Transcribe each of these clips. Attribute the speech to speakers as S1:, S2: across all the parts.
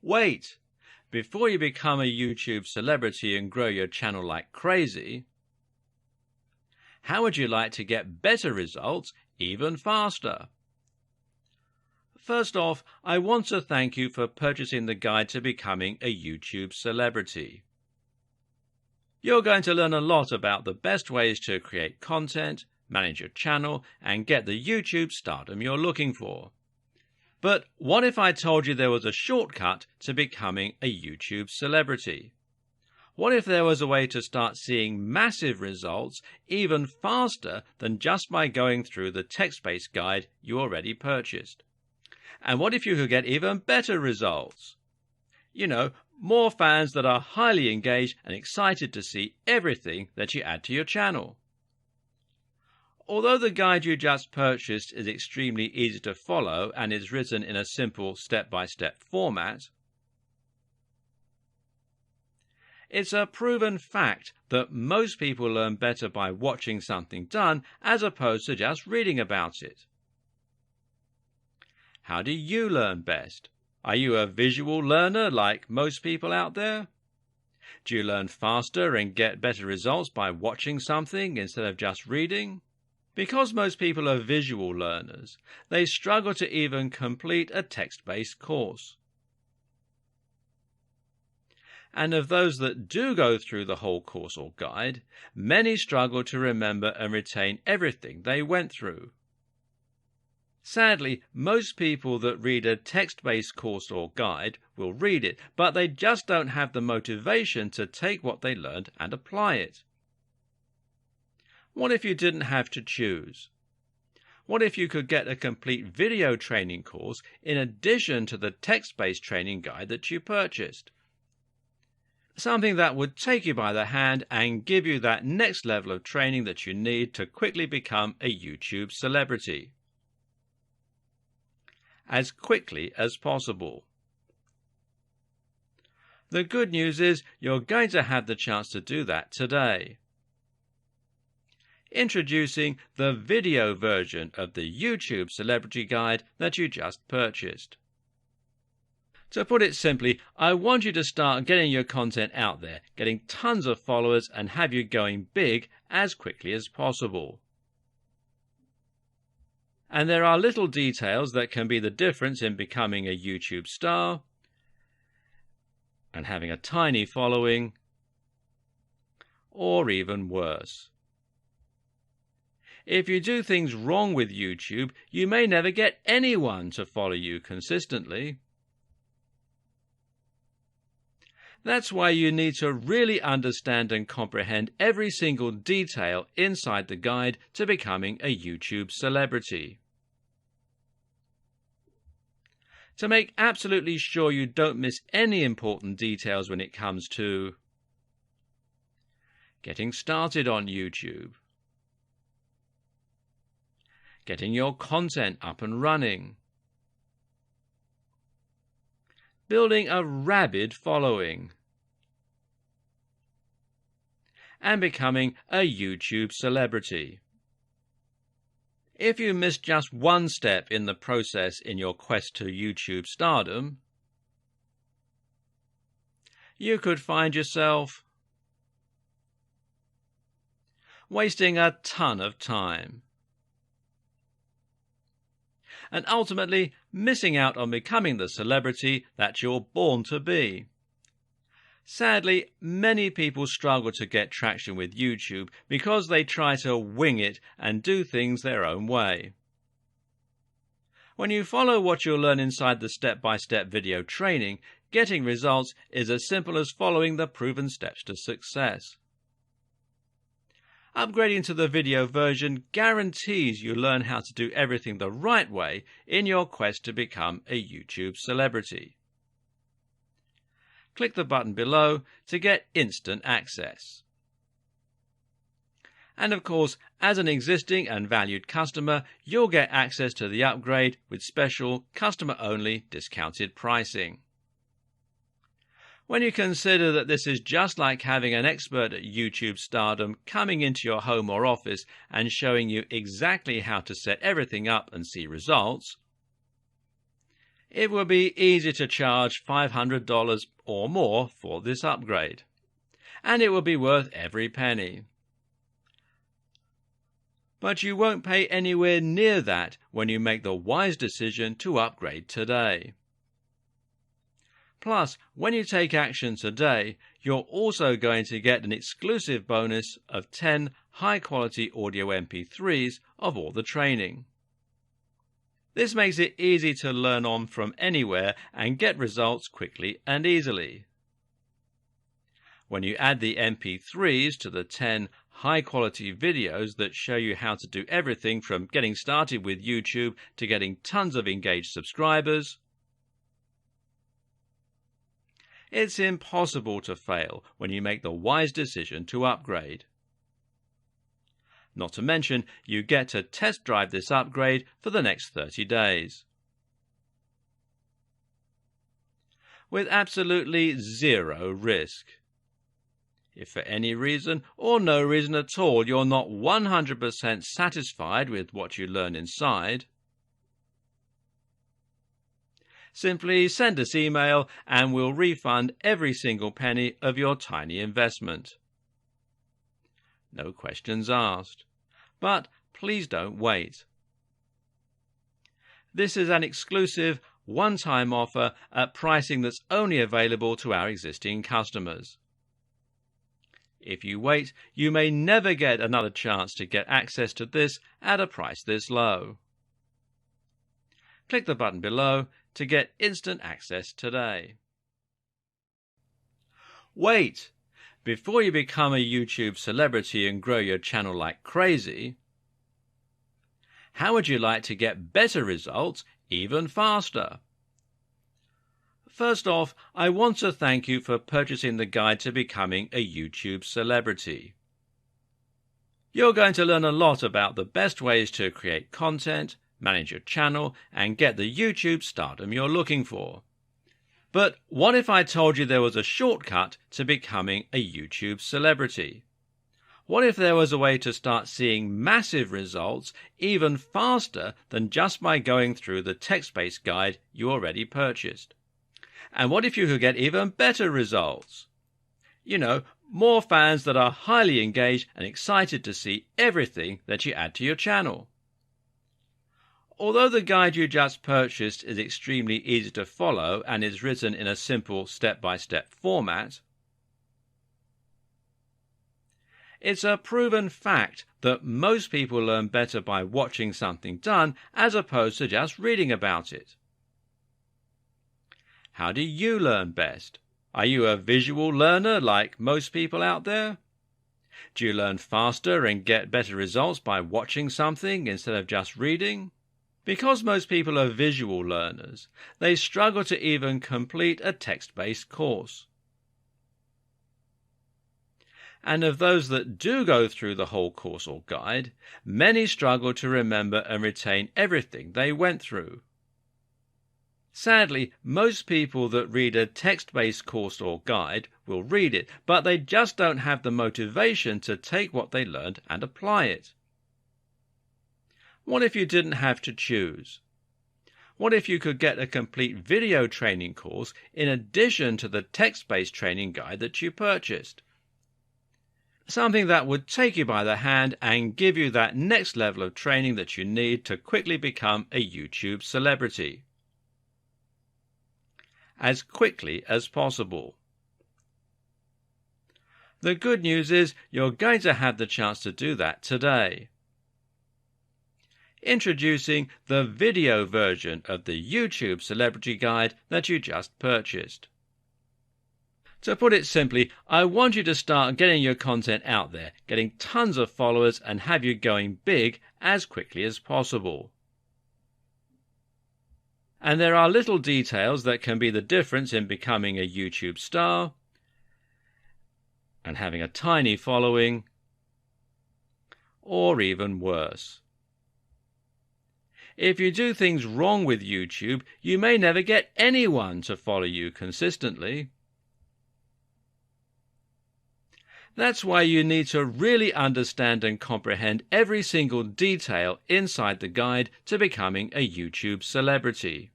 S1: Wait! Before you become a YouTube celebrity and grow your channel like crazy, how would you like to get better results even faster? First off, I want to thank you for purchasing the guide to becoming a YouTube celebrity. You're going to learn a lot about the best ways to create content, manage your channel, and get the YouTube stardom you're looking for. But what if I told you there was a shortcut to becoming a YouTube celebrity? What if there was a way to start seeing massive results even faster than just by going through the text-based guide you already purchased? And what if you could get even better results? You know, more fans that are highly engaged and excited to see everything that you add to your channel. Although the guide you just purchased is extremely easy to follow and is written in a simple step-by-step format, it's a proven fact that most people learn better by watching something done as opposed to just reading about it. How do you learn best? Are you a visual learner like most people out there? Do you learn faster and get better results by watching something instead of just reading? Because most people are visual learners, they struggle to even complete a text-based course. And of those that do go through the whole course or guide, many struggle to remember and retain everything they went through. Sadly, most people that read a text-based course or guide will read it, but they just don't have the motivation to take what they learned and apply it. What if you didn't have to choose? What if you could get a complete video training course in addition to the text-based training guide that you purchased? Something that would take you by the hand and give you that next level of training that you need to quickly become a YouTube celebrity. As quickly as possible. The good news is you're going to have the chance to do that today. Introducing the video version of the YouTube Celebrity Guide that you just purchased. To put it simply, I want you to start getting your content out there, getting tons of followers, and have you going big as quickly as possible. And there are little details that can be the difference in becoming a YouTube star and having a tiny following, or even worse. If you do things wrong with YouTube, you may never get anyone to follow you consistently. That's why you need to really understand and comprehend every single detail inside the guide to becoming a YouTube celebrity. To make absolutely sure you don't miss any important details when it comes to getting started on YouTube, getting your content up and running, building a rabid following, and becoming a YouTube celebrity. If you miss just one step in the process in your quest to YouTube stardom, you could find yourself wasting a ton of time and ultimately missing out on becoming the celebrity that you're born to be. Sadly, many people struggle to get traction with YouTube because they try to wing it and do things their own way. When you follow what you'll learn inside the step-by-step video training, getting results is as simple as following the proven steps to success. Upgrading to the video version guarantees you learn how to do everything the right way in your quest to become a YouTube celebrity. Click the button below to get instant access. And of course, as an existing and valued customer, you'll get access to the upgrade with special customer-only discounted pricing. When you consider that this is just like having an expert at YouTube stardom coming into your home or office and showing you exactly how to set everything up and see results, It will be easy to charge $500 or more for this upgrade, and it will be worth every penny. But you won't pay anywhere near that when you make the wise decision to upgrade today. Plus, when you take action today, you're also going to get an exclusive bonus of 10 high-quality audio MP3s of all the training. This makes it easy to learn on from anywhere and get results quickly and easily. When you add the MP3s to the 10 high-quality videos that show you how to do everything from getting started with YouTube to getting tons of engaged subscribers, it's impossible to fail when you make the wise decision to upgrade. Not to mention, you get to test drive this upgrade for the next 30 days. With absolutely zero risk. If for any reason or no reason at all you're not 100% satisfied with what you learn inside, simply send us email and we'll refund every single penny of your tiny investment. No questions asked. But please don't wait. This is an exclusive one-time offer at pricing that's only available to our existing customers. If you wait, you may never get another chance to get access to this at a price this low. Click the button below to get instant access today. Wait! Before you become a YouTube celebrity and grow your channel like crazy, how would you like to get better results even faster? First off, I want to thank you for purchasing the guide to becoming a YouTube celebrity. You're going to learn a lot about the best ways to create content, manage your channel, and get the YouTube stardom you're looking for. But what if I told you there was a shortcut to becoming a YouTube celebrity? What if there was a way to start seeing massive results even faster than just by going through the text-based guide you already purchased? And what if you could get even better results? You know, more fans that are highly engaged and excited to see everything that you add to your channel. Although the guide you just purchased is extremely easy to follow and is written in a simple step-by-step format, it's a proven fact that most people learn better by watching something done as opposed to just reading about it. How do you learn best? Are you a visual learner like most people out there? Do you learn faster and get better results by watching something instead of just reading? Because most people are visual learners, they struggle to even complete a text-based course. And of those that do go through the whole course or guide, many struggle to remember and retain everything they went through. Sadly, most people that read a text-based course or guide will read it, but they just don't have the motivation to take what they learned and apply it. What if you didn't have to choose? What if you could get a complete video training course in addition to the text-based training guide that you purchased? Something that would take you by the hand and give you that next level of training that you need to quickly become a YouTube celebrity. As quickly as possible. The good news is you're going to have the chance to do that today. Introducing the video version of the YouTube Celebrity Guide that you just purchased. To put it simply, I want you to start getting your content out there, getting tons of followers and have you going big as quickly as possible. And there are little details that can be the difference in becoming a YouTube star and having a tiny following, or even worse. If you do things wrong with YouTube, you may never get anyone to follow you consistently. That's why you need to really understand and comprehend every single detail inside the guide to becoming a YouTube celebrity.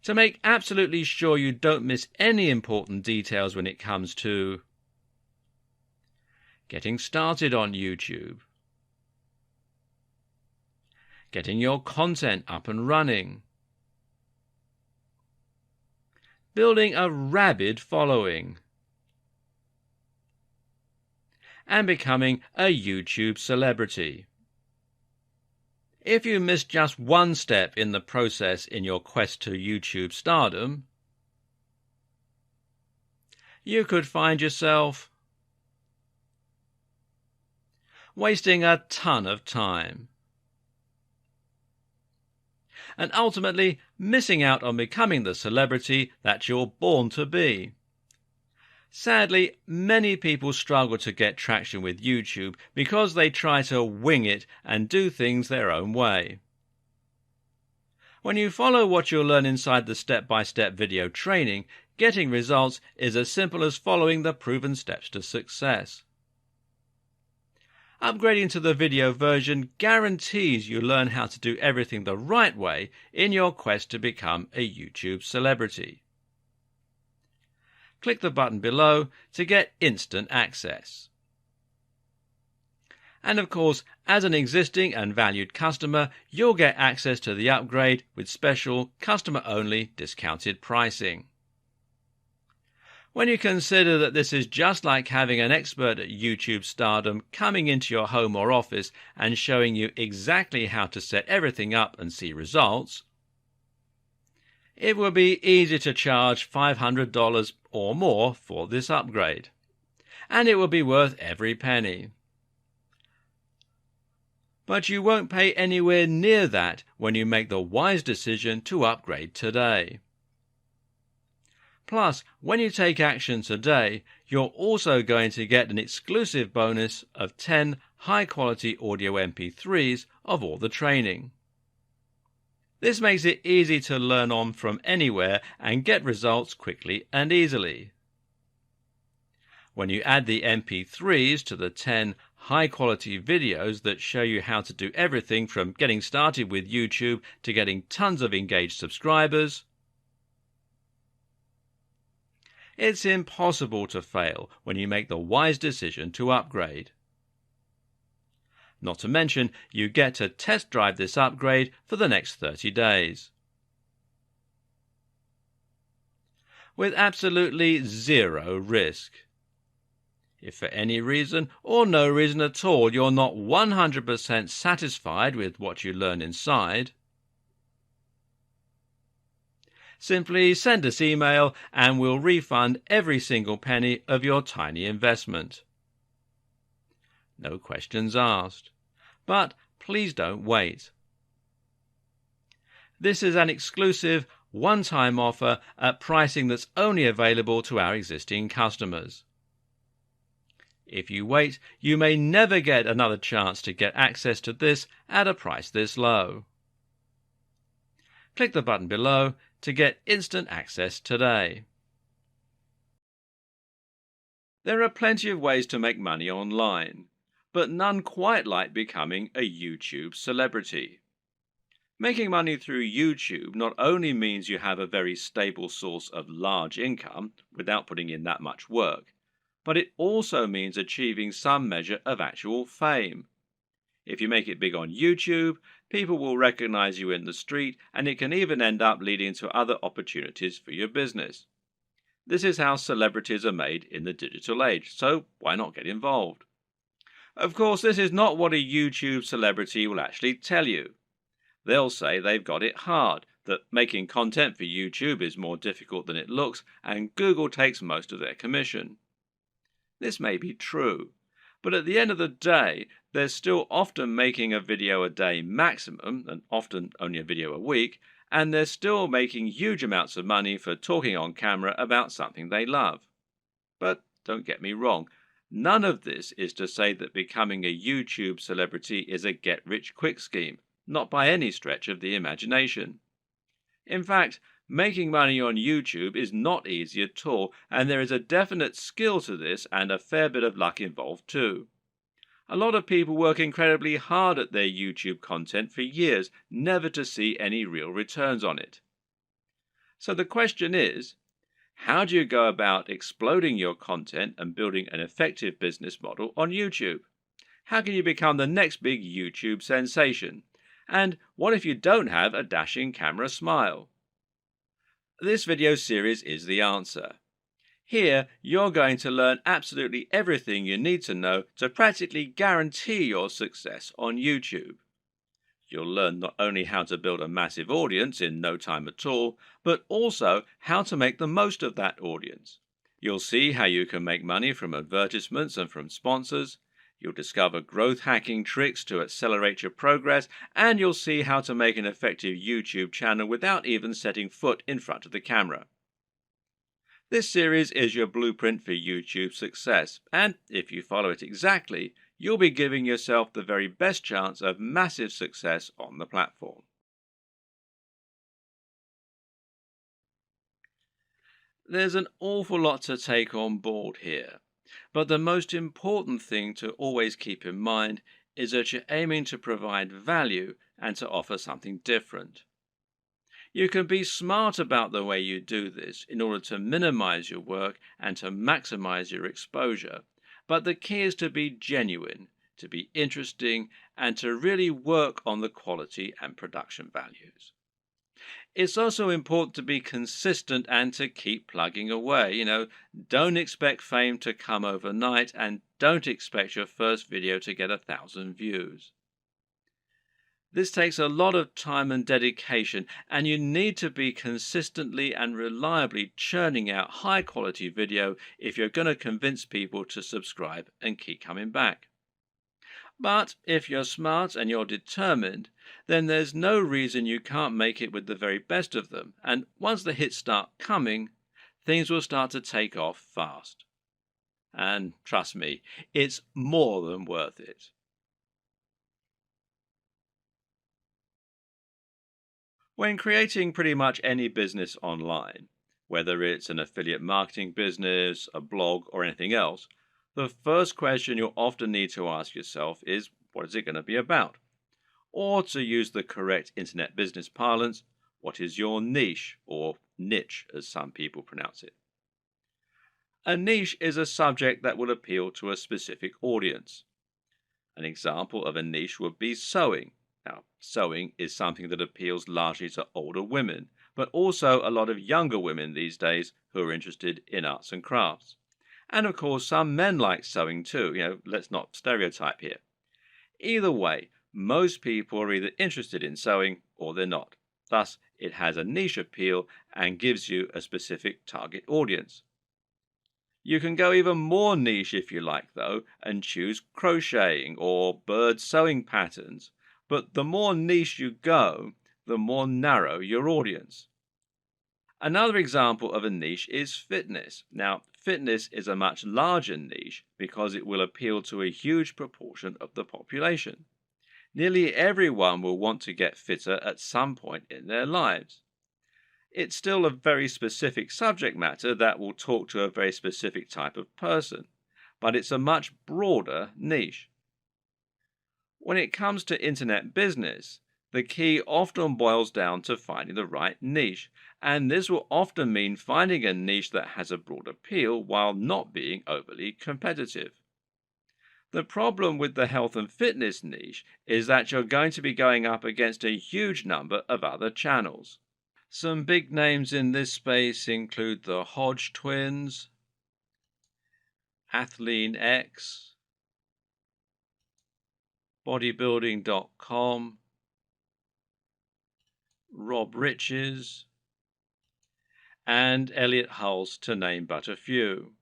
S1: To make absolutely sure you don't miss any important details when it comes to getting started on YouTube, getting your content up and running, building a rabid following, and becoming a YouTube celebrity. If you miss just one step in the process in your quest to YouTube stardom, you could find yourself wasting a ton of time and ultimately missing out on becoming the celebrity that you're born to be. Sadly, many people struggle to get traction with YouTube because they try to wing it and do things their own way. When you follow what you'll learn inside the step-by-step video training, getting results is as simple as following the proven steps to success. Upgrading to the video version guarantees you learn how to do everything the right way in your quest to become a YouTube celebrity. Click the button below to get instant access. And of course, as an existing and valued customer, you'll get access to the upgrade with special customer-only discounted pricing. When you consider that this is just like having an expert at YouTube stardom coming into your home or office and showing you exactly how to set everything up and see results, it will be easy to charge $500 or more for this upgrade, and it will be worth every penny. But you won't pay anywhere near that when you make the wise decision to upgrade today. Plus, when you take action today, you're also going to get an exclusive bonus of 10 high-quality audio MP3s of all the training. This makes it easy to learn on from anywhere and get results quickly and easily. When you add the MP3s to the 10 high-quality videos that show you how to do everything from getting started with YouTube to getting tons of engaged subscribers, it's impossible to fail when you make the wise decision to upgrade. Not to mention, you get to test drive this upgrade for the next 30 days. With absolutely zero risk. If for any reason or no reason at all you're not 100% satisfied with what you learn inside, simply send us email and we'll refund every single penny of your tiny investment. No questions asked. But please don't wait. This is an exclusive one-time offer at pricing that's only available to our existing customers. If you wait, you may never get another chance to get access to this at a price this low. Click the button below to get instant access today. There are plenty of ways to make money online, but none quite like becoming a YouTube celebrity. Making money through YouTube not only means you have a very stable source of large income without putting in that much work, but it also means achieving some measure of actual fame. If you make it big on YouTube, people will recognize you in the street, and it can even end up leading to other opportunities for your business. This is how celebrities are made in the digital age, so why not get involved? Of course, this is not what a YouTube celebrity will actually tell you. They'll say they've got it hard, that making content for YouTube is more difficult than it looks, and Google takes most of their commission. This may be true, but at the end of the day, they're still often making a video a day maximum, and often only a video a week, and they're still making huge amounts of money for talking on camera about something they love. But don't get me wrong, none of this is to say that becoming a YouTube celebrity is a get-rich-quick scheme, not by any stretch of the imagination. In fact, making money on YouTube is not easy at all, and there is a definite skill to this and a fair bit of luck involved too. A lot of people work incredibly hard at their YouTube content for years, never to see any real returns on it. So the question is, how do you go about exploding your content and building an effective business model on YouTube? How can you become the next big YouTube sensation? And what if you don't have a dashing camera smile? This video series is the answer. Here, you're going to learn absolutely everything you need to know to practically guarantee your success on YouTube. You'll learn not only how to build a massive audience in no time at all, but also how to make the most of that audience. You'll see how you can make money from advertisements and from sponsors. You'll discover growth hacking tricks to accelerate your progress, and you'll see how to make an effective YouTube channel without even setting foot in front of the camera. This series is your blueprint for YouTube success, and if you follow it exactly, you'll be giving yourself the very best chance of massive success on the platform. There's an awful lot to take on board here, but the most important thing to always keep in mind is that you're aiming to provide value and to offer something different. You can be smart about the way you do this in order to minimize your work and to maximize your exposure. But the key is to be genuine, to be interesting, and to really work on the quality and production values. It's also important to be consistent and to keep plugging away. Don't expect fame to come overnight, and don't expect your first video to get 1,000 views. This takes a lot of time and dedication, and you need to be consistently and reliably churning out high quality video if you're going to convince people to subscribe and keep coming back. But if you're smart and you're determined, then there's no reason you can't make it with the very best of them, and once the hits start coming, things will start to take off fast. And trust me, it's more than worth it. When creating pretty much any business online, whether it's an affiliate marketing business, a blog, or anything else, the first question you'll often need to ask yourself is, what is it going to be about? Or to use the correct internet business parlance, what is your niche, or niche as some people pronounce it? A niche is a subject that will appeal to a specific audience. An example of a niche would be sewing. Now, sewing is something that appeals largely to older women, but also a lot of younger women these days who are interested in arts and crafts. And of course, some men like sewing too. Let's not stereotype here. Either way, most people are either interested in sewing or they're not. Thus, it has a niche appeal and gives you a specific target audience. You can go even more niche if you like, though, and choose crocheting or bird sewing patterns. But the more niche you go, the more narrow your audience. Another example of a niche is fitness. Now, fitness is a much larger niche because it will appeal to a huge proportion of the population. Nearly everyone will want to get fitter at some point in their lives. It's still a very specific subject matter that will talk to a very specific type of person, but it's a much broader niche. When it comes to internet business, the key often boils down to finding the right niche, and this will often mean finding a niche that has a broad appeal while not being overly competitive. The problem with the health and fitness niche is that you're going to be going up against a huge number of other channels. Some big names in this space include the Hodge twins, Athlean X, bodybuilding.com, Rob Riches, and Elliot Hulse, to name but a few.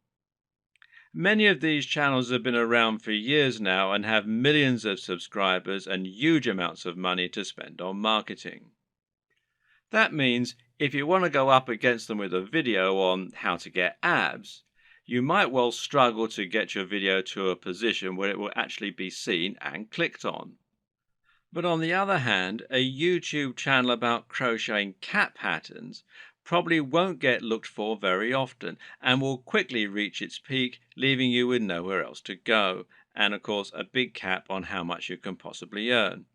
S1: Many of these channels have been around for years now and have millions of subscribers and huge amounts of money to spend on marketing. That means if you want to go up against them with a video on how to get abs, you might well struggle to get your video to a position where it will actually be seen and clicked on. But on the other hand, a YouTube channel about crocheting cat patterns probably won't get looked for very often and will quickly reach its peak, leaving you with nowhere else to go, and of course a big cap on how much you can possibly earn.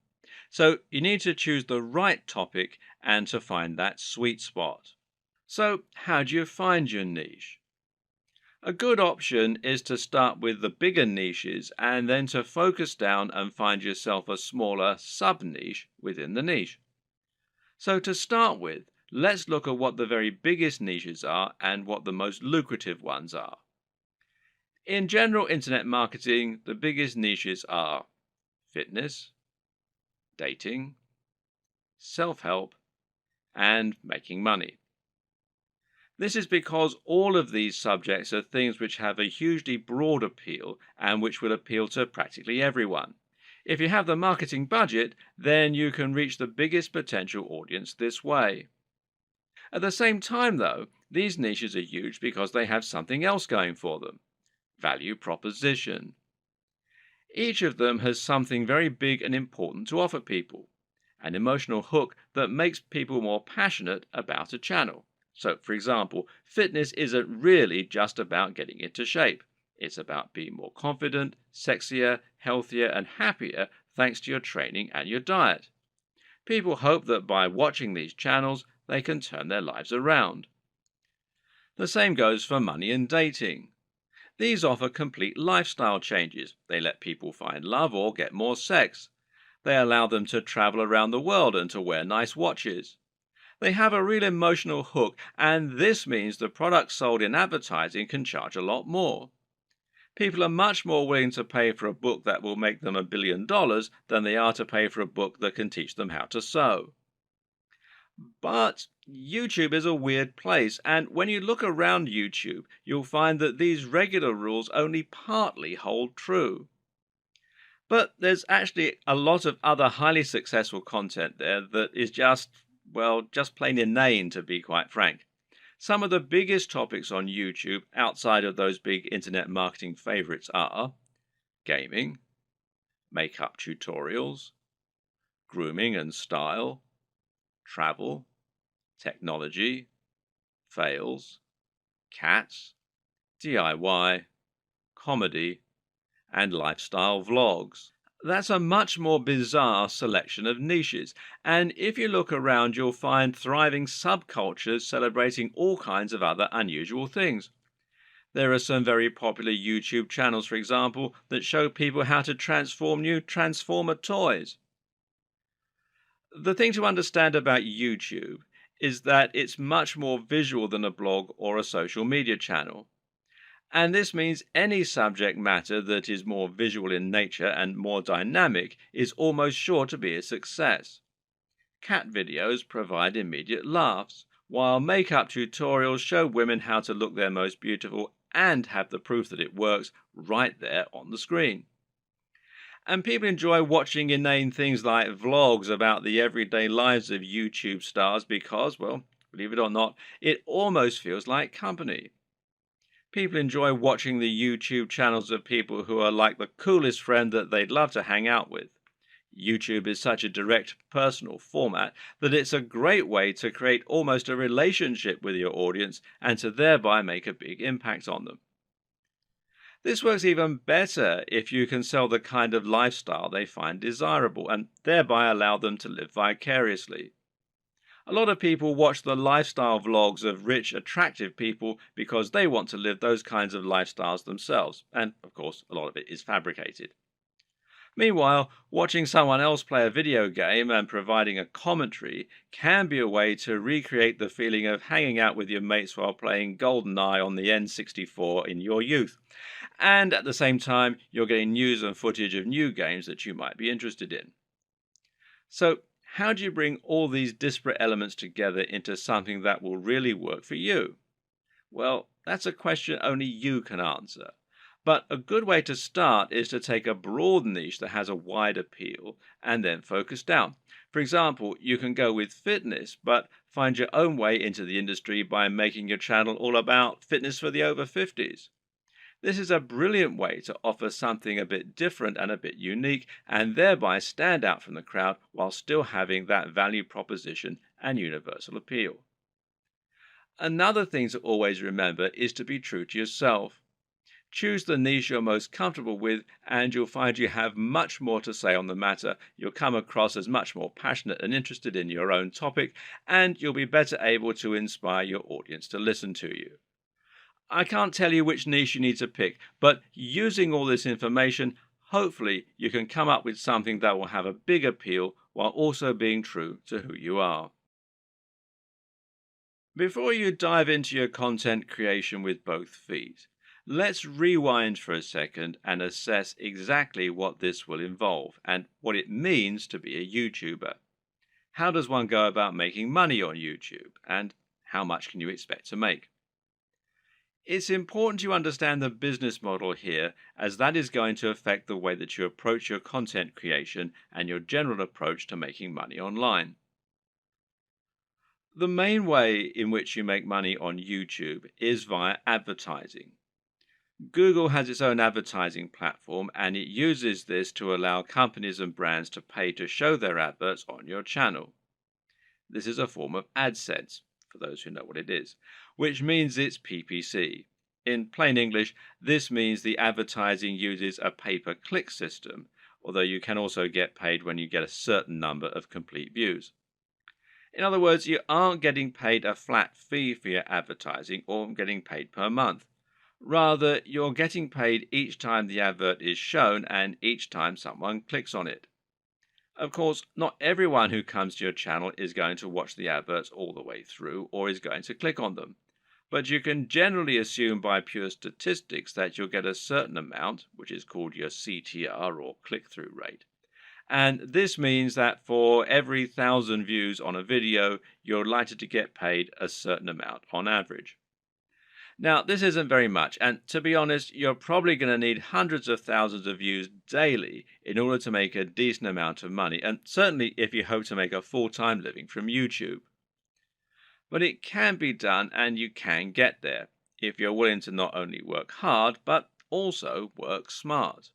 S1: So you need to choose the right topic and to find that sweet spot. So, how do you find your niche? A good option is to start with the bigger niches and then to focus down and find yourself a smaller sub niche within the niche. So, to start with, let's look at what the very biggest niches are and what the most lucrative ones are. In general internet marketing, the biggest niches are fitness, dating, self help, and making money. This is because all of these subjects are things which have a hugely broad appeal and which will appeal to practically everyone. If you have the marketing budget, then you can reach the biggest potential audience this way. At the same time, though, these niches are huge because they have something else going for them: value proposition. Each of them has something very big and important to offer people, an emotional hook that makes people more passionate about a channel. So, for example, fitness isn't really just about getting into shape. It's about being more confident, sexier, healthier, and happier thanks to your training and your diet. People hope that by watching these channels, they can turn their lives around. The same goes for money and dating. These offer complete lifestyle changes. They let people find love or get more sex. They allow them to travel around the world and to wear nice watches. They have a real emotional hook, and this means the products sold in advertising can charge a lot more. People are much more willing to pay for a book that will make them $1 billion than they are to pay for a book that can teach them how to sew. But YouTube is a weird place, and when you look around YouTube, you'll find that these regular rules only partly hold true. But there's actually a lot of other highly successful content there that is just plain inane, to be quite frank. Some of the biggest topics on YouTube outside of those big internet marketing favorites are gaming, makeup tutorials, grooming and style, travel, technology, fails, cats, DIY, comedy, and lifestyle vlogs. That's a much more bizarre selection of niches, and if you look around, you'll find thriving subcultures celebrating all kinds of other unusual things. There are some very popular YouTube channels, for example, that show people how to transform new Transformer toys. The thing to understand about YouTube is that it's much more visual than a blog or a social media channel. And this means any subject matter that is more visual in nature and more dynamic is almost sure to be a success. Cat videos provide immediate laughs, while makeup tutorials show women how to look their most beautiful and have the proof that it works right there on the screen. And people enjoy watching inane things like vlogs about the everyday lives of YouTube stars because, well, believe it or not, it almost feels like company. People enjoy watching the YouTube channels of people who are like the coolest friend that they'd love to hang out with. YouTube is such a direct, personal format that it's a great way to create almost a relationship with your audience and to thereby make a big impact on them. This works even better if you can sell the kind of lifestyle they find desirable and thereby allow them to live vicariously. A lot of people watch the lifestyle vlogs of rich, attractive people because they want to live those kinds of lifestyles themselves, and of course, a lot of it is fabricated. Meanwhile, watching someone else play a video game and providing a commentary can be a way to recreate the feeling of hanging out with your mates while playing GoldenEye on the N64 in your youth. And at the same time, you're getting news and footage of new games that you might be interested in. So, how do you bring all these disparate elements together into something that will really work for you? Well, that's a question only you can answer. But a good way to start is to take a broad niche that has a wide appeal and then focus down. For example, you can go with fitness, but find your own way into the industry by making your channel all about fitness for the over 50s. This is a brilliant way to offer something a bit different and a bit unique, and thereby stand out from the crowd while still having that value proposition and universal appeal. Another thing to always remember is to be true to yourself. Choose the niche you're most comfortable with, and you'll find you have much more to say on the matter. You'll come across as much more passionate and interested in your own topic, and you'll be better able to inspire your audience to listen to you. I can't tell you which niche you need to pick, but using all this information, hopefully you can come up with something that will have a big appeal while also being true to who you are. Before you dive into your content creation with both feet, let's rewind for a second and assess exactly what this will involve and what it means to be a YouTuber. How does one go about making money on YouTube, and how much can you expect to make? It's important you understand the business model here, as that is going to affect the way that you approach your content creation and your general approach to making money online. The main way in which you make money on YouTube is via advertising. Google has its own advertising platform, and it uses this to allow companies and brands to pay to show their adverts on your channel. This is a form of AdSense, for those who know what it is, which means it's PPC. In plain English, this means the advertising uses a pay-per-click system, although you can also get paid when you get a certain number of complete views. In other words, you aren't getting paid a flat fee for your advertising or getting paid per month. Rather, you're getting paid each time the advert is shown and each time someone clicks on it. Of course, not everyone who comes to your channel is going to watch the adverts all the way through or is going to click on them. But you can generally assume by pure statistics that you'll get a certain amount, which is called your CTR or click-through rate. And this means that for every 1,000 views on a video, you're likely to get paid a certain amount on average. Now, this isn't very much, and to be honest, you're probably going to need hundreds of thousands of views daily in order to make a decent amount of money, and certainly if you hope to make a full-time living from YouTube. But it can be done, and you can get there, if you're willing to not only work hard, but also work smart.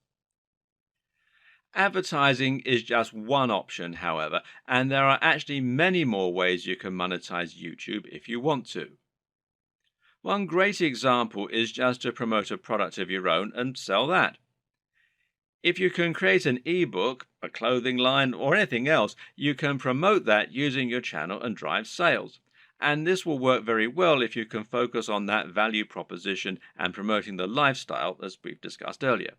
S1: Advertising is just one option, however, and there are actually many more ways you can monetize YouTube if you want to. One great example is just to promote a product of your own and sell that. If you can create an ebook, a clothing line, or anything else, you can promote that using your channel and drive sales. And this will work very well if you can focus on that value proposition and promoting the lifestyle as we've discussed earlier.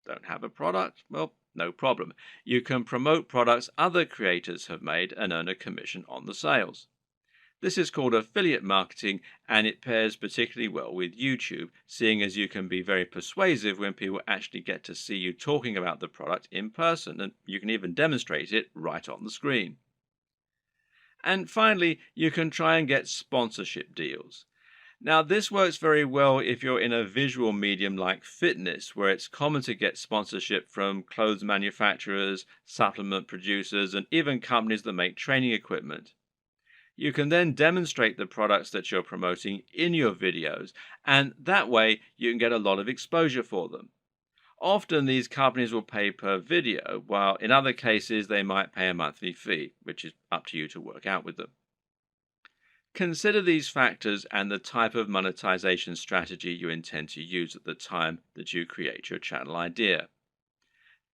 S1: Don't have a product? Well, no problem. You can promote products other creators have made and earn a commission on the sales. This is called affiliate marketing, and it pairs particularly well with YouTube, seeing as you can be very persuasive when people actually get to see you talking about the product in person, and you can even demonstrate it right on the screen. And finally, you can try and get sponsorship deals. Now, this works very well if you're in a visual medium like fitness, where it's common to get sponsorship from clothes manufacturers, supplement producers, and even companies that make training equipment. You can then demonstrate the products that you're promoting in your videos, and that way you can get a lot of exposure for them. Often these companies will pay per video, while in other cases they might pay a monthly fee, which is up to you to work out with them. Consider these factors and the type of monetization strategy you intend to use at the time that you create your channel idea.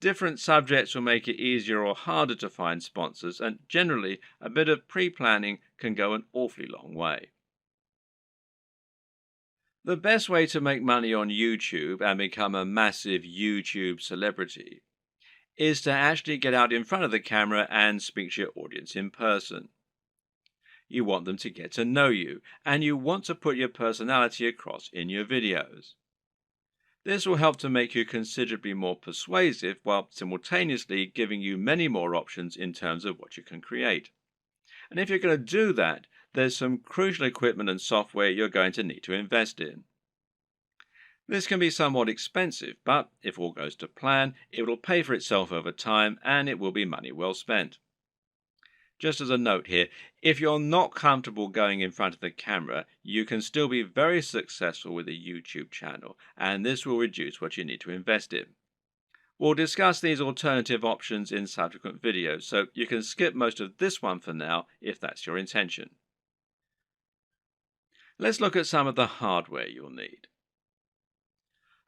S1: Different subjects will make it easier or harder to find sponsors, and generally a bit of pre-planning can go an awfully long way. The best way to make money on YouTube and become a massive YouTube celebrity is to actually get out in front of the camera and speak to your audience in person. You want them to get to know you, and you want to put your personality across in your videos. This will help to make you considerably more persuasive while simultaneously giving you many more options in terms of what you can create. And if you're going to do that, there's some crucial equipment and software you're going to need to invest in. This can be somewhat expensive, but if all goes to plan, it will pay for itself over time and it will be money well spent. Just as a note here, if you're not comfortable going in front of the camera, you can still be very successful with a YouTube channel, and this will reduce what you need to invest in. We'll discuss these alternative options in subsequent videos, so you can skip most of this one for now if that's your intention. Let's look at some of the hardware you'll need.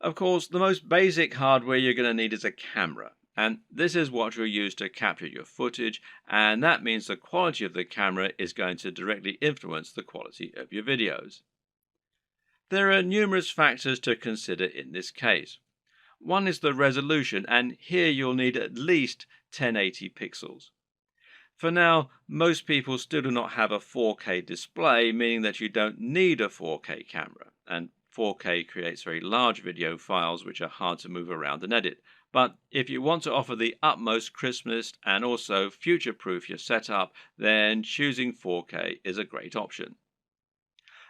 S1: Of course, the most basic hardware you're going to need is a camera. And this is what you'll use to capture your footage, and that means the quality of the camera is going to directly influence the quality of your videos. There are numerous factors to consider in this case. One is the resolution, and here you'll need at least 1080 pixels. For now, most people still do not have a 4K display, meaning that you don't need a 4K camera, and 4K creates very large video files which are hard to move around and edit. But if you want to offer the utmost crispness and also future-proof your setup, then choosing 4K is a great option.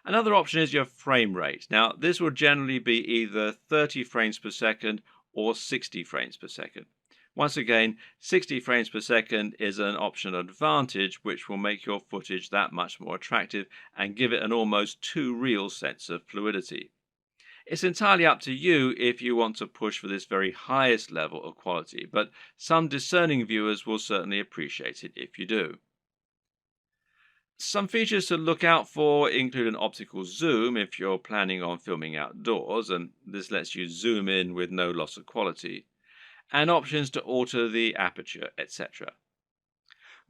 S1: Another option is your frame rate. Now, this will generally be either 30 frames per second or 60 frames per second. Once again, 60 frames per second is an optional advantage which will make your footage that much more attractive and give it an almost too real sense of fluidity. It's entirely up to you if you want to push for this very highest level of quality, but some discerning viewers will certainly appreciate it if you do. Some features to look out for include an optical zoom if you're planning on filming outdoors, and this lets you zoom in with no loss of quality, and options to alter the aperture, etc.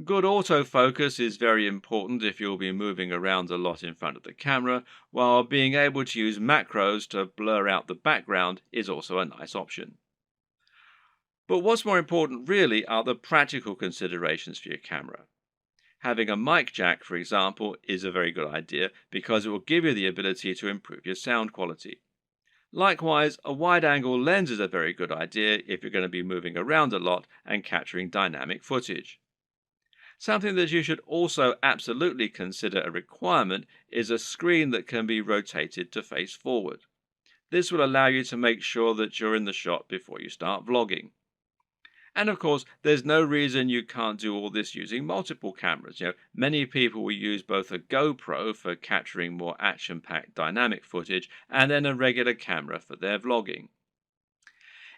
S1: Good autofocus is very important if you'll be moving around a lot in front of the camera, while being able to use macros to blur out the background is also a nice option. But what's more important really are the practical considerations for your camera. Having a mic jack, for example, is a very good idea because it will give you the ability to improve your sound quality. Likewise, a wide-angle lens is a very good idea if you're going to be moving around a lot and capturing dynamic footage. Something that you should also absolutely consider a requirement is a screen that can be rotated to face forward. This will allow you to make sure that you're in the shot before you start vlogging. And of course, there's no reason you can't do all this using multiple cameras. Many people will use both a GoPro for capturing more action-packed dynamic footage and then a regular camera for their vlogging.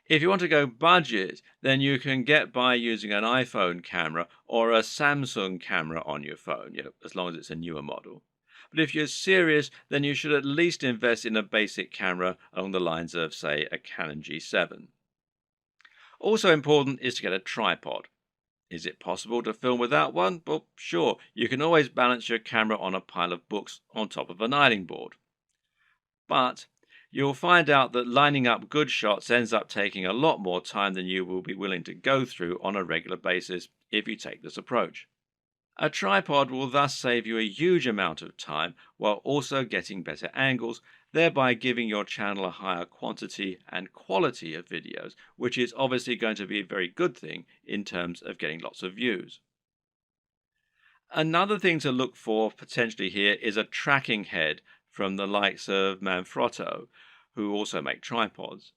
S1: If you want to go budget, then you can get by using an iPhone camera or a Samsung camera on your phone, as long as it's a newer model. But if you're serious, then you should at least invest in a basic camera along the lines of, say, a Canon G7. Also important is to get a tripod. Is it possible to film without one? Well, sure, you can always balance your camera on a pile of books on top of an ironing board. But you'll find out that lining up good shots ends up taking a lot more time than you will be willing to go through on a regular basis if you take this approach. A tripod will thus save you a huge amount of time while also getting better angles, thereby giving your channel a higher quantity and quality of videos, which is obviously going to be a very good thing in terms of getting lots of views. Another thing to look for potentially here is a tracking head from the likes of Manfrotto, who also make tripods.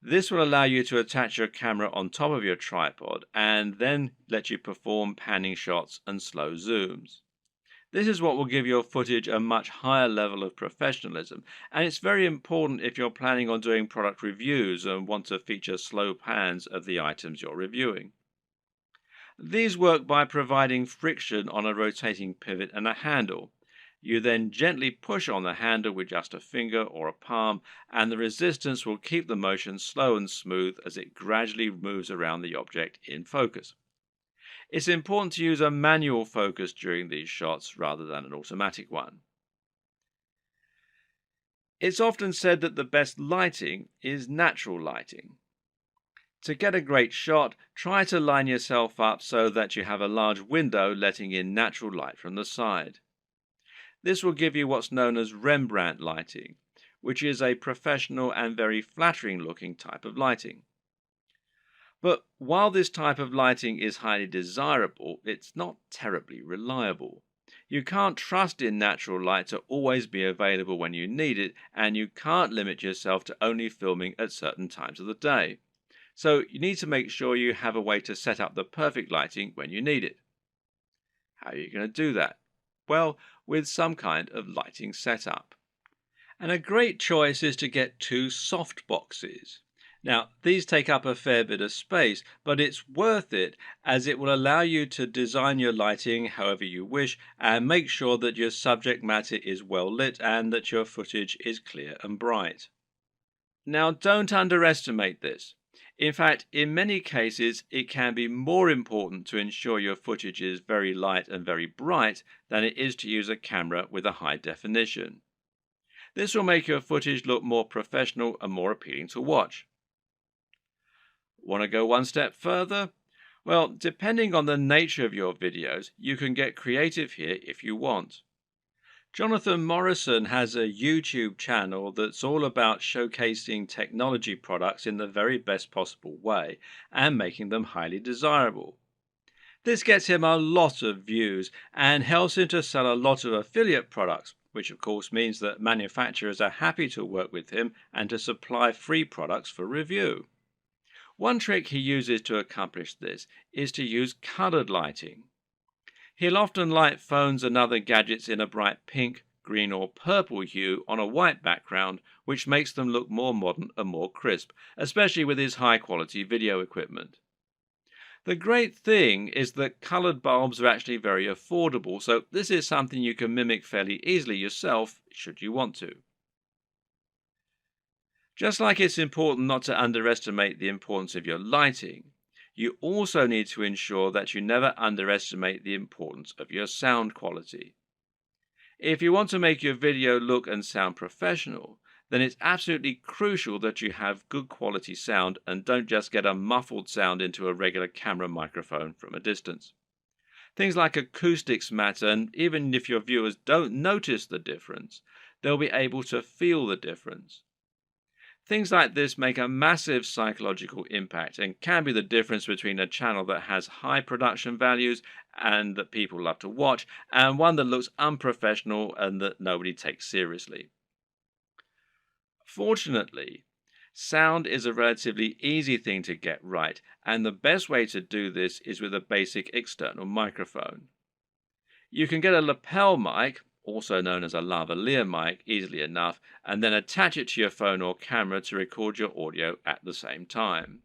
S1: This will allow you to attach your camera on top of your tripod and then let you perform panning shots and slow zooms. This is what will give your footage a much higher level of professionalism, and it's very important if you're planning on doing product reviews and want to feature slow pans of the items you're reviewing. These work by providing friction on a rotating pivot and a handle. You then gently push on the handle with just a finger or a palm, and the resistance will keep the motion slow and smooth as it gradually moves around the object in focus. It's important to use a manual focus during these shots rather than an automatic one. It's often said that the best lighting is natural lighting. To get a great shot, try to line yourself up so that you have a large window letting in natural light from the side. This will give you what's known as Rembrandt lighting, which is a professional and very flattering looking type of lighting. But while this type of lighting is highly desirable, it's not terribly reliable. You can't trust in natural light to always be available when you need it, and you can't limit yourself to only filming at certain times of the day. So you need to make sure you have a way to set up the perfect lighting when you need it. How are you going to do that? Well, with some kind of lighting setup. And a great choice is to get two soft boxes. Now, these take up a fair bit of space, but it's worth it as it will allow you to design your lighting however you wish and make sure that your subject matter is well lit and that your footage is clear and bright. Now, don't underestimate this. In fact, in many cases, it can be more important to ensure your footage is very light and very bright than it is to use a camera with a high definition. This will make your footage look more professional and more appealing to watch. Want to go one step further? Well, depending on the nature of your videos, you can get creative here if you want. Jonathan Morrison has a YouTube channel that's all about showcasing technology products in the very best possible way and making them highly desirable. This gets him a lot of views and helps him to sell a lot of affiliate products, which of course means that manufacturers are happy to work with him and to supply free products for review. One trick he uses to accomplish this is to use colored lighting. He'll often light phones and other gadgets in a bright pink, green or purple hue on a white background, which makes them look more modern and more crisp, especially with his high-quality video equipment. The great thing is that colored bulbs are actually very affordable, so this is something you can mimic fairly easily yourself, should you want to. Just like it's important not to underestimate the importance of your lighting, you also need to ensure that you never underestimate the importance of your sound quality. If you want to make your video look and sound professional, then it's absolutely crucial that you have good quality sound and don't just get a muffled sound into a regular camera microphone from a distance. Things like acoustics matter, and even if your viewers don't notice the difference, they'll be able to feel the difference. Things like this make a massive psychological impact and can be the difference between a channel that has high production values and that people love to watch, and one that looks unprofessional and that nobody takes seriously. Fortunately, sound is a relatively easy thing to get right, and the best way to do this is with a basic external microphone. You can get a lapel mic, also known as a lavalier mic, easily enough, and then attach it to your phone or camera to record your audio at the same time.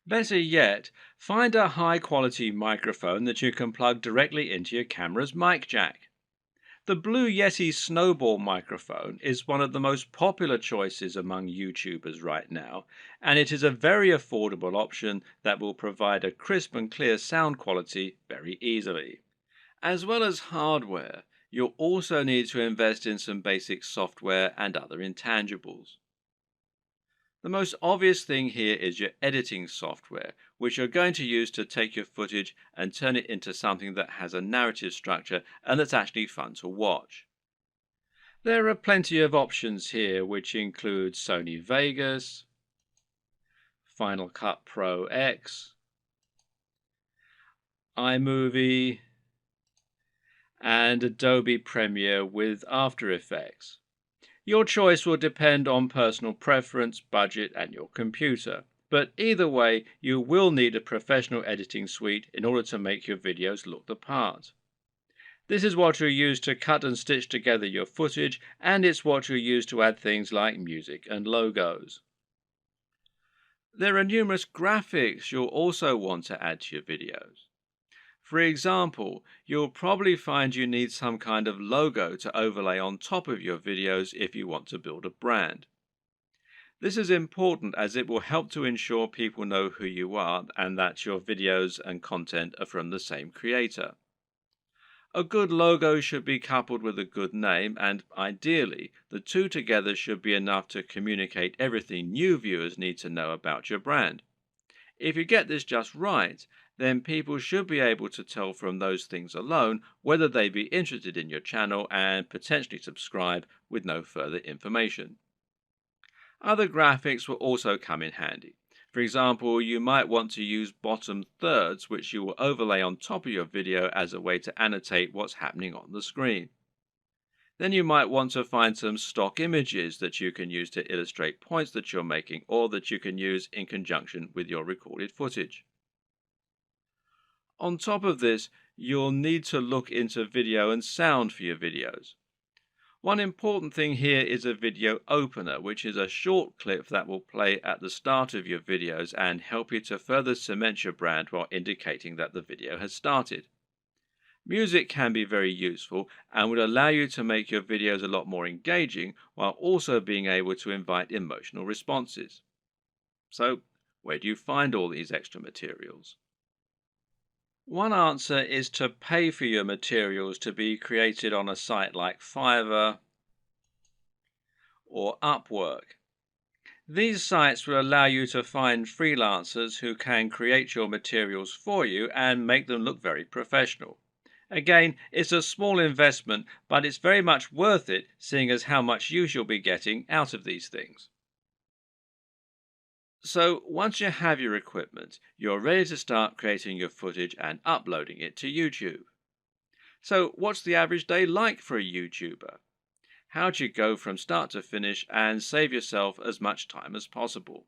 S1: Better yet, find a high-quality microphone that you can plug directly into your camera's mic jack. The Blue Yeti Snowball microphone is one of the most popular choices among YouTubers right now, and it is a very affordable option that will provide a crisp and clear sound quality very easily. As well as hardware, you'll also need to invest in some basic software and other intangibles. The most obvious thing here is your editing software, which you're going to use to take your footage and turn it into something that has a narrative structure and that's actually fun to watch. There are plenty of options here, which include Sony Vegas, Final Cut Pro X, iMovie, and Adobe Premiere with After Effects. Your choice will depend on personal preference, budget, and your computer. But either way, you will need a professional editing suite in order to make your videos look the part. This is what you'll use to cut and stitch together your footage, and it's what you'll use to add things like music and logos. There are numerous graphics you'll also want to add to your videos. For example, you'll probably find you need some kind of logo to overlay on top of your videos if you want to build a brand. This is important as it will help to ensure people know who you are and that your videos and content are from the same creator. A good logo should be coupled with a good name, and ideally, the two together should be enough to communicate everything new viewers need to know about your brand. If you get this just right, then people should be able to tell from those things alone whether they be interested in your channel and potentially subscribe with no further information. Other graphics will also come in handy. For example, you might want to use bottom thirds, which you will overlay on top of your video as a way to annotate what's happening on the screen. Then you might want to find some stock images that you can use to illustrate points that you're making or that you can use in conjunction with your recorded footage. On top of this, you'll need to look into video and sound for your videos. One important thing here is a video opener, which is a short clip that will play at the start of your videos and help you to further cement your brand while indicating that the video has started. Music can be very useful and would allow you to make your videos a lot more engaging while also being able to invite emotional responses. So, where do you find all these extra materials? One answer is to pay for your materials to be created on a site like Fiverr or Upwork. These sites will allow you to find freelancers who can create your materials for you and make them look very professional. Again, it's a small investment, but it's very much worth it, seeing as how much use you'll be getting out of these things. So, once you have your equipment, you're ready to start creating your footage and uploading it to YouTube. So, what's the average day like for a YouTuber? How do you go from start to finish and save yourself as much time as possible?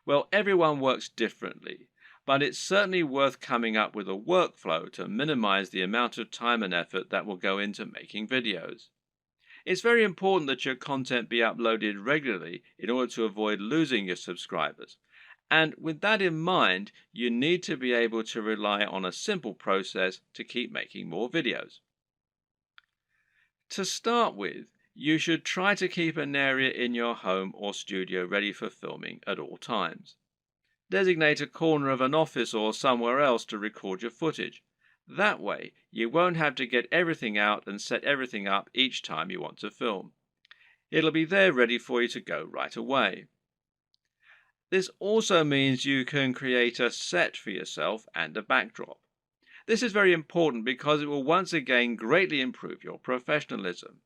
S1: Well, everyone works differently, but it's certainly worth coming up with a workflow to minimize the amount of time and effort that will go into making videos. It's very important that your content be uploaded regularly in order to avoid losing your subscribers. And with that in mind, you need to be able to rely on a simple process to keep making more videos. To start with, you should try to keep an area in your home or studio ready for filming at all times. Designate a corner of an office or somewhere else to record your footage. That way, you won't have to get everything out and set everything up each time you want to film. It'll be there ready for you to go right away. This also means you can create a set for yourself and a backdrop. This is very important because it will once again greatly improve your professionalism.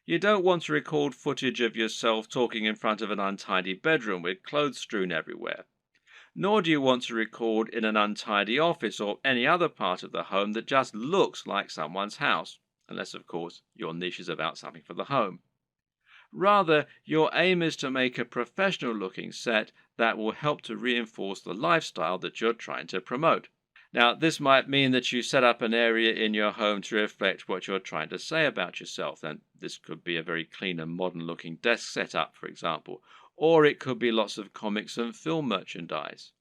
S1: You don't want to record footage of yourself talking in front of an untidy bedroom with clothes strewn everywhere. Nor do you want to record in an untidy office or any other part of the home that just looks like someone's house, unless, of course, your niche is about something for the home. Rather, your aim is to make a professional-looking set that will help to reinforce the lifestyle that you're trying to promote. Now, this might mean that you set up an area in your home to reflect what you're trying to say about yourself, and this could be a very clean and modern-looking desk setup, for example, or it could be lots of comics and film merchandise.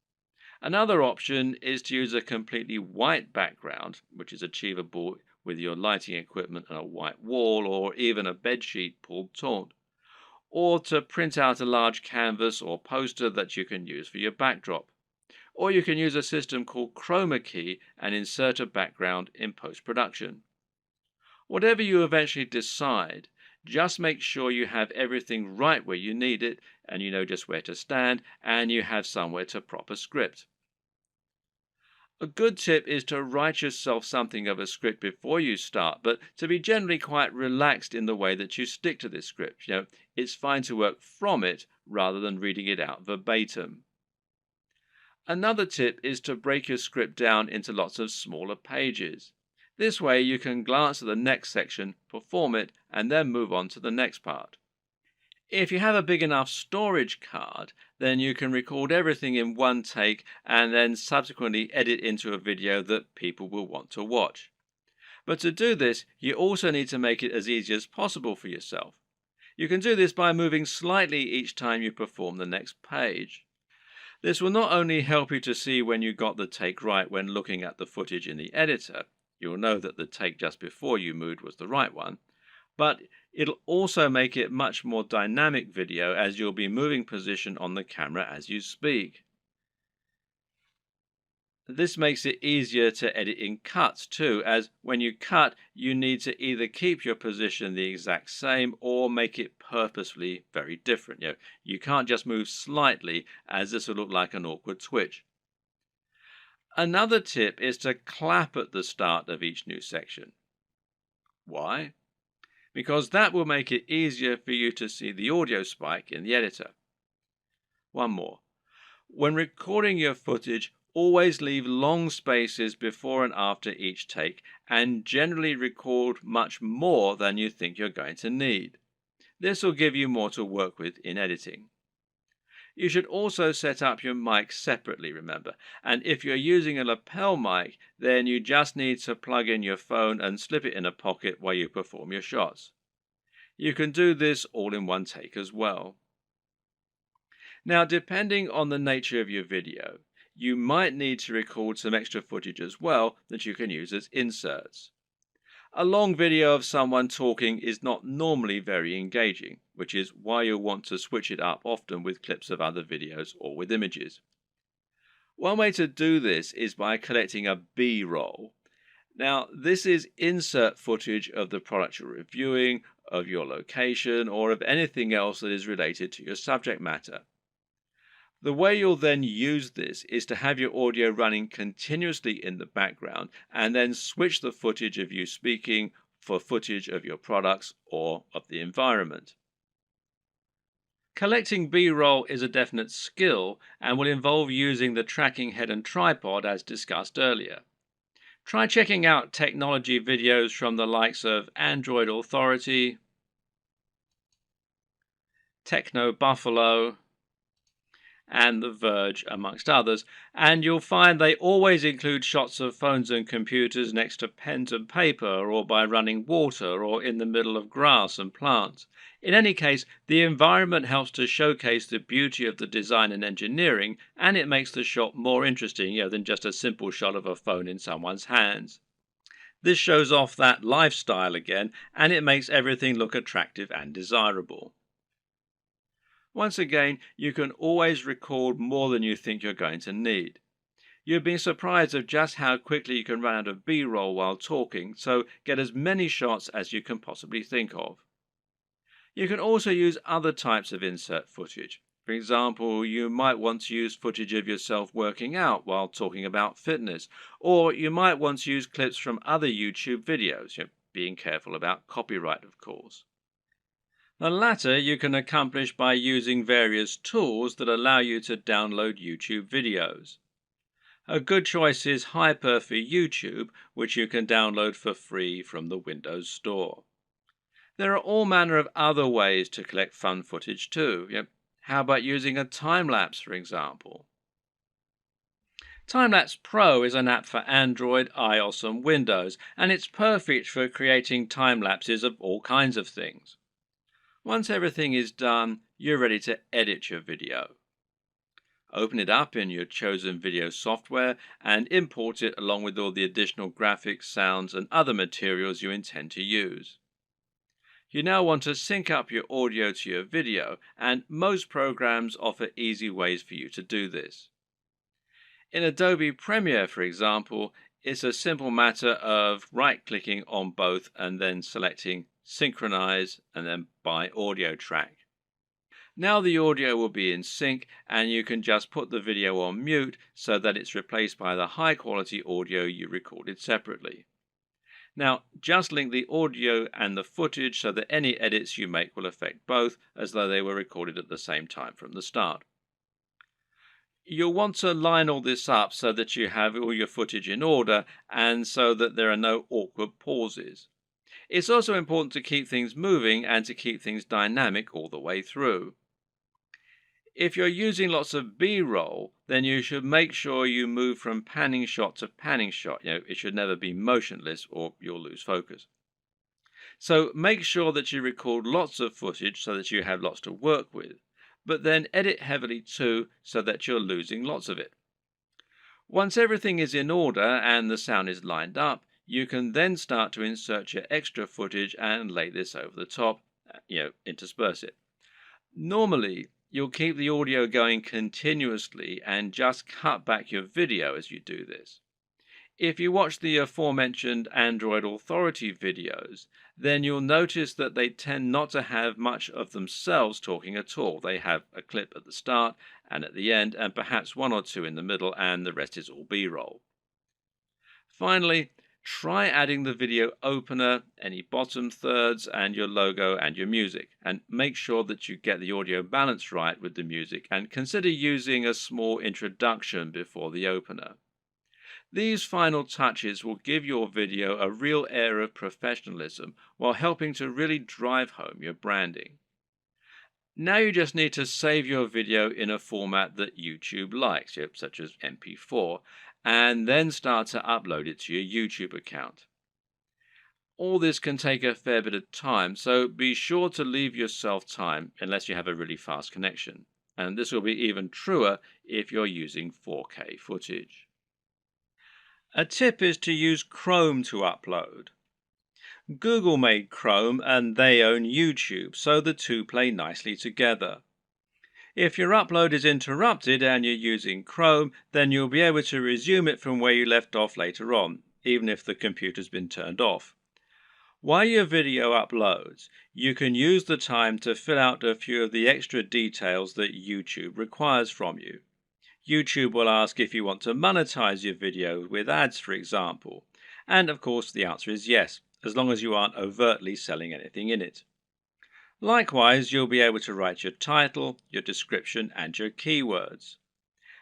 S1: Another option is to use a completely white background, which is achievable with your lighting equipment and a white wall or even a bedsheet pulled taut, or to print out a large canvas or poster that you can use for your backdrop. Or you can use a system called chroma key and insert a background in post-production. Whatever you eventually decide, just make sure you have everything right where you need it, and you know just where to stand, and you have somewhere to prop a script. A good tip is to write yourself something of a script before you start, but to be generally quite relaxed in the way that you stick to this script. It's fine to work from it rather than reading it out verbatim. Another tip is to break your script down into lots of smaller pages. This way you can glance at the next section, perform it, and then move on to the next part. If you have a big enough storage card, then you can record everything in one take and then subsequently edit into a video that people will want to watch. But to do this, you also need to make it as easy as possible for yourself. You can do this by moving slightly each time you perform the next page. This will not only help you to see when you got the take right when looking at the footage in the editor, you'll know that the take just before you moved was the right one, but it'll also make it much more dynamic video as you'll be moving position on the camera as you speak. This makes it easier to edit in cuts too, as when you cut, you need to either keep your position the exact same or make it purposefully very different. You can't just move slightly, as this will look like an awkward twitch. Another tip is to clap at the start of each new section. Why? Because that will make it easier for you to see the audio spike in the editor. One more. When recording your footage, always leave long spaces before and after each take, and generally record much more than you think you're going to need. This will give you more to work with in editing. You should also set up your mic separately, remember, and if you're using a lapel mic, then you just need to plug in your phone and slip it in a pocket while you perform your shots. You can do this all in one take as well. Now, depending on the nature of your video, You might need to record some extra footage as well that you can use as inserts. A long video of someone talking is not normally very engaging, which is why you'll want to switch it up often with clips of other videos or with images. One way to do this is by collecting a B-roll. Now, this is insert footage of the product you're reviewing, of your location, or of anything else that is related to your subject matter. The way you'll then use this is to have your audio running continuously in the background and then switch the footage of you speaking for footage of your products or of the environment. Collecting B-roll is a definite skill and will involve using the tracking head and tripod as discussed earlier. Try checking out technology videos from the likes of Android Authority, Techno Buffalo, and The Verge, amongst others, and you'll find they always include shots of phones and computers next to pens and paper, or by running water, or in the middle of grass and plants. In any case, the environment helps to showcase the beauty of the design and engineering, and it makes the shot more interesting, than just a simple shot of a phone in someone's hands. This shows off that lifestyle again, and it makes everything look attractive and desirable. Once again, you can always record more than you think you're going to need. You'll be surprised of just how quickly you can run out of B-roll while talking, so get as many shots as you can possibly think of. You can also use other types of insert footage. For example, you might want to use footage of yourself working out while talking about fitness, or you might want to use clips from other YouTube videos, being careful about copyright, of course. The latter you can accomplish by using various tools that allow you to download YouTube videos. A good choice is Hyper for YouTube, which you can download for free from the Windows Store. There are all manner of other ways to collect fun footage too. How about using a time-lapse, for example? Time-lapse Pro is an app for Android, iOS and Windows, and it's perfect for creating time-lapses of all kinds of things. Once everything is done, you're ready to edit your video. Open it up in your chosen video software and import it along with all the additional graphics, sounds, and other materials you intend to use. You now want to sync up your audio to your video, and most programs offer easy ways for you to do this. In Adobe Premiere, for example, it's a simple matter of right-clicking on both and then selecting Synchronize and then by audio track. Now the audio will be in sync and you can just put the video on mute so that it's replaced by the high quality audio you recorded separately. Now just link the audio and the footage so that any edits you make will affect both as though they were recorded at the same time from the start. You'll want to line all this up so that you have all your footage in order and so that there are no awkward pauses. It's also important to keep things moving and to keep things dynamic all the way through. If you're using lots of B-roll, then you should make sure you move from panning shot to panning shot. It should never be motionless or you'll lose focus. So make sure that you record lots of footage so that you have lots to work with, but then edit heavily too so that you're losing lots of it. Once everything is in order and the sound is lined up, you can then start to insert your extra footage and lay this over the top, intersperse it. Normally, you'll keep the audio going continuously and just cut back your video as you do this. If you watch the aforementioned Android Authority videos, then you'll notice that they tend not to have much of themselves talking at all. They have a clip at the start and at the end, and perhaps one or two in the middle, and the rest is all B-roll. Finally, try adding the video opener, any bottom thirds, and your logo and your music, and make sure that you get the audio balance right with the music, and consider using a small introduction before the opener. These final touches will give your video a real air of professionalism while helping to really drive home your branding. Now you just need to save your video in a format that YouTube likes, such as MP4, and then start to upload it to your YouTube account. All this can take a fair bit of time, so be sure to leave yourself time unless you have a really fast connection. And this will be even truer if you're using 4K footage. A tip is to use Chrome to upload. Google made Chrome and they own YouTube, so the two play nicely together. If your upload is interrupted and you're using Chrome, then you'll be able to resume it from where you left off later on, even if the computer's been turned off. While your video uploads, you can use the time to fill out a few of the extra details that YouTube requires from you. YouTube will ask if you want to monetize your video with ads, for example. And of course, the answer is yes, as long as you aren't overtly selling anything in it. Likewise, you'll be able to write your title, your description, and your keywords.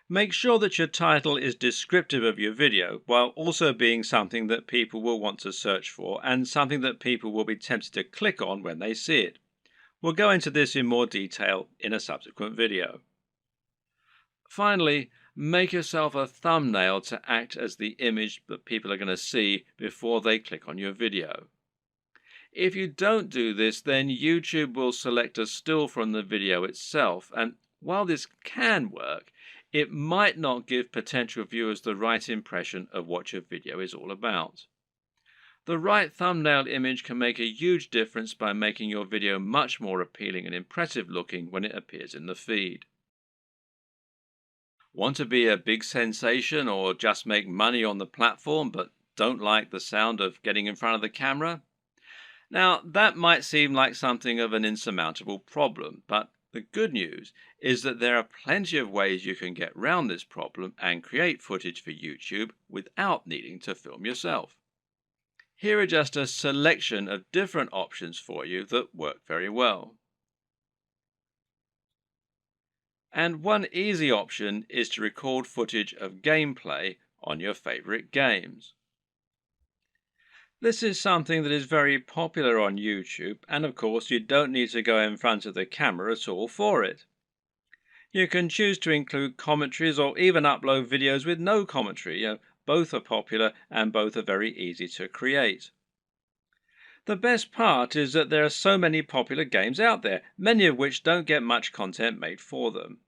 S1: Make sure that your title is descriptive of your video, while also being something that people will want to search for and something that people will be tempted to click on when they see it. We'll go into this in more detail in a subsequent video. Finally, make yourself a thumbnail to act as the image that people are going to see before they click on your video. If you don't do this, then YouTube will select a still from the video itself, and while this can work, it might not give potential viewers the right impression of what your video is all about. The right thumbnail image can make a huge difference by making your video much more appealing and impressive looking when it appears in the feed. Want to be a big sensation or just make money on the platform but don't like the sound of getting in front of the camera? Now, that might seem like something of an insurmountable problem, but the good news is that there are plenty of ways you can get around this problem and create footage for YouTube without needing to film yourself. Here are just a selection of different options for you that work very well. And one easy option is to record footage of gameplay on your favorite games. This is something that is very popular on YouTube, and of course you don't need to go in front of the camera at all for it. You can choose to include commentaries or even upload videos with no commentary. Both are popular and both are very easy to create. The best part is that there are so many popular games out there, many of which don't get much content made for them.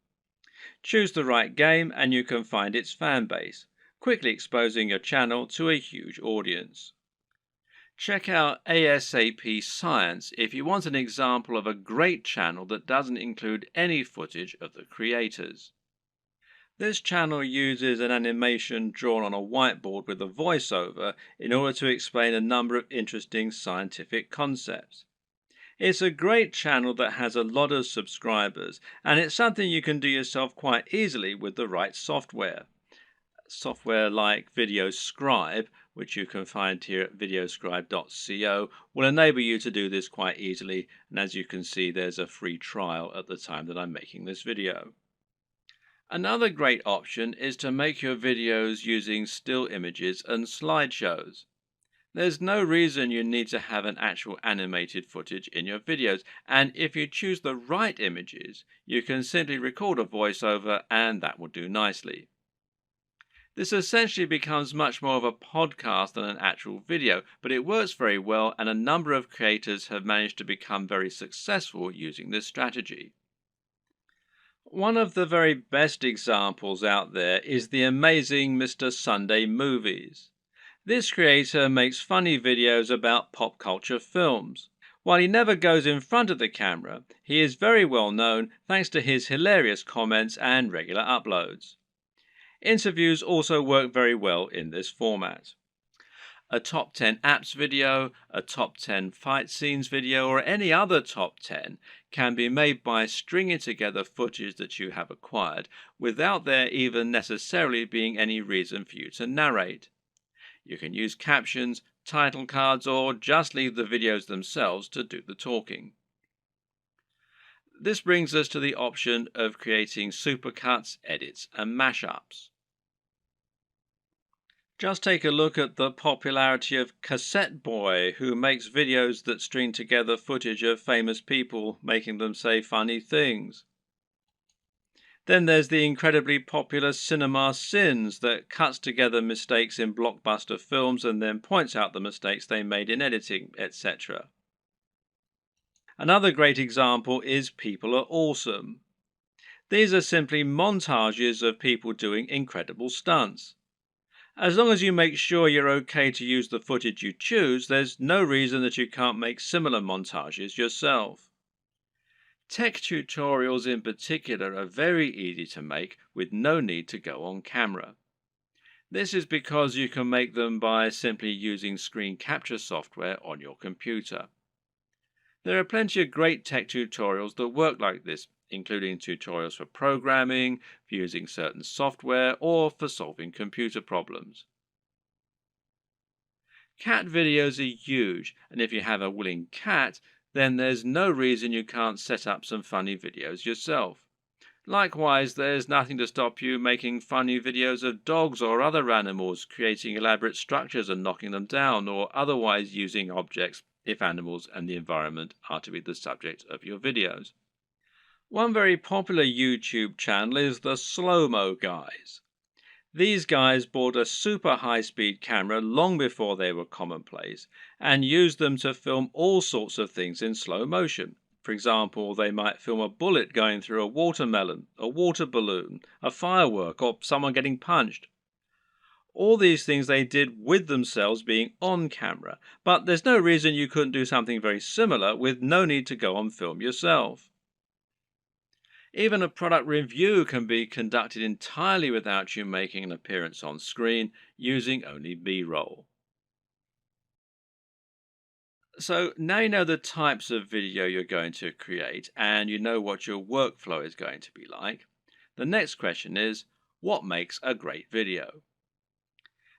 S1: Choose the right game and you can find its fan base, quickly exposing your channel to a huge audience. Check out ASAP Science if you want an example of a great channel that doesn't include any footage of the creators. This channel uses an animation drawn on a whiteboard with a voiceover in order to explain a number of interesting scientific concepts. It's a great channel that has a lot of subscribers, and it's something you can do yourself quite easily with the right software. Software like VideoScribe, which you can find here at videoscribe.co, will enable you to do this quite easily, and as you can see, there's a free trial at the time that I'm making this video. Another great option is to make your videos using still images and slideshows. There's no reason you need to have an actual animated footage in your videos, and if you choose the right images, you can simply record a voiceover and that will do nicely. This essentially becomes much more of a podcast than an actual video, but it works very well and a number of creators have managed to become very successful using this strategy. One of the very best examples out there is the amazing Mr. Sunday Movies. This creator makes funny videos about pop culture films. While he never goes in front of the camera, he is very well known thanks to his hilarious comments and regular uploads. Interviews also work very well in this format. A top 10 apps video, a top 10 fight scenes video, or any other top 10 can be made by stringing together footage that you have acquired without there even necessarily being any reason for you to narrate. You can use captions, title cards, or just leave the videos themselves to do the talking. This brings us to the option of creating supercuts, edits, and mashups. Just take a look at the popularity of Cassette Boy, who makes videos that string together footage of famous people making them say funny things. Then there's the incredibly popular Cinema Sins that cuts together mistakes in blockbuster films and then points out the mistakes they made in editing, etc. Another great example is People Are Awesome. These are simply montages of people doing incredible stunts. As long as you make sure you're okay to use the footage you choose, there's no reason that you can't make similar montages yourself. Tech tutorials in particular are very easy to make with no need to go on camera. This is because you can make them by simply using screen capture software on your computer. There are plenty of great tech tutorials that work like this, including tutorials for programming, for using certain software, or for solving computer problems. Cat videos are huge, and if you have a willing cat, then there's no reason you can't set up some funny videos yourself. Likewise, there's nothing to stop you making funny videos of dogs or other animals, creating elaborate structures and knocking them down, or otherwise using objects if animals and the environment are to be the subject of your videos. One very popular YouTube channel is the Slow-Mo Guys. These guys bought a super high-speed camera long before they were commonplace and used them to film all sorts of things in slow motion. For example, they might film a bullet going through a watermelon, a water balloon, a firework, or someone getting punched. All these things they did with themselves being on camera, but there's no reason you couldn't do something very similar with no need to go on film yourself. Even a product review can be conducted entirely without you making an appearance on screen, using only B-roll. So now you know the types of video you're going to create and you know what your workflow is going to be like. The next question is, what makes a great video?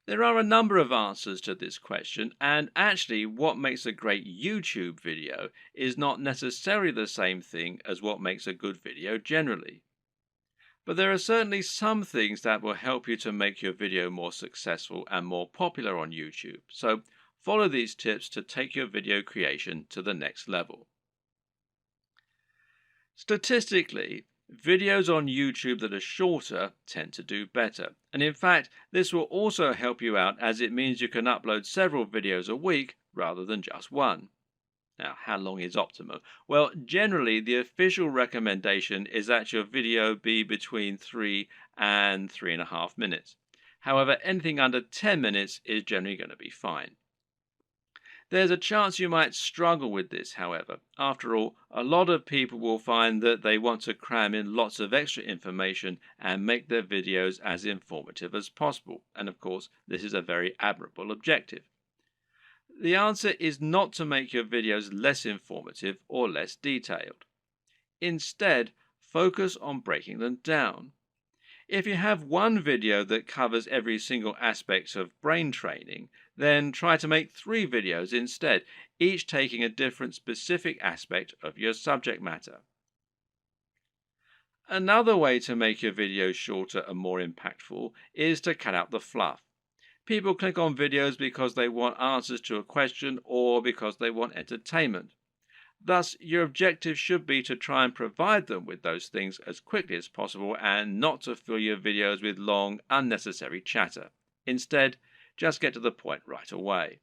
S1: There are a number of answers to this question, and actually what makes a great YouTube video is not necessarily the same thing as what makes a good video generally. But there are certainly some things that will help you to make your video more successful and more popular on YouTube. So follow these tips to take your video creation to the next level. Statistically, videos on YouTube that are shorter tend to do better. And in fact, this will also help you out as it means you can upload several videos a week rather than just one. Now, how long is optimal? Well, generally, the official recommendation is that your video be between 3 and 3.5 minutes. However, anything under 10 minutes is generally going to be fine. There's a chance you might struggle with this, however. After all, a lot of people will find that they want to cram in lots of extra information and make their videos as informative as possible. And of course, this is a very admirable objective. The answer is not to make your videos less informative or less detailed. Instead, focus on breaking them down. If you have one video that covers every single aspect of brain training, then try to make 3 videos instead, each taking a different specific aspect of your subject matter. Another way to make your videos shorter and more impactful is to cut out the fluff. People click on videos because they want answers to a question or because they want entertainment. Thus, your objective should be to try and provide them with those things as quickly as possible and not to fill your videos with long, unnecessary chatter. Instead, just get to the point right away.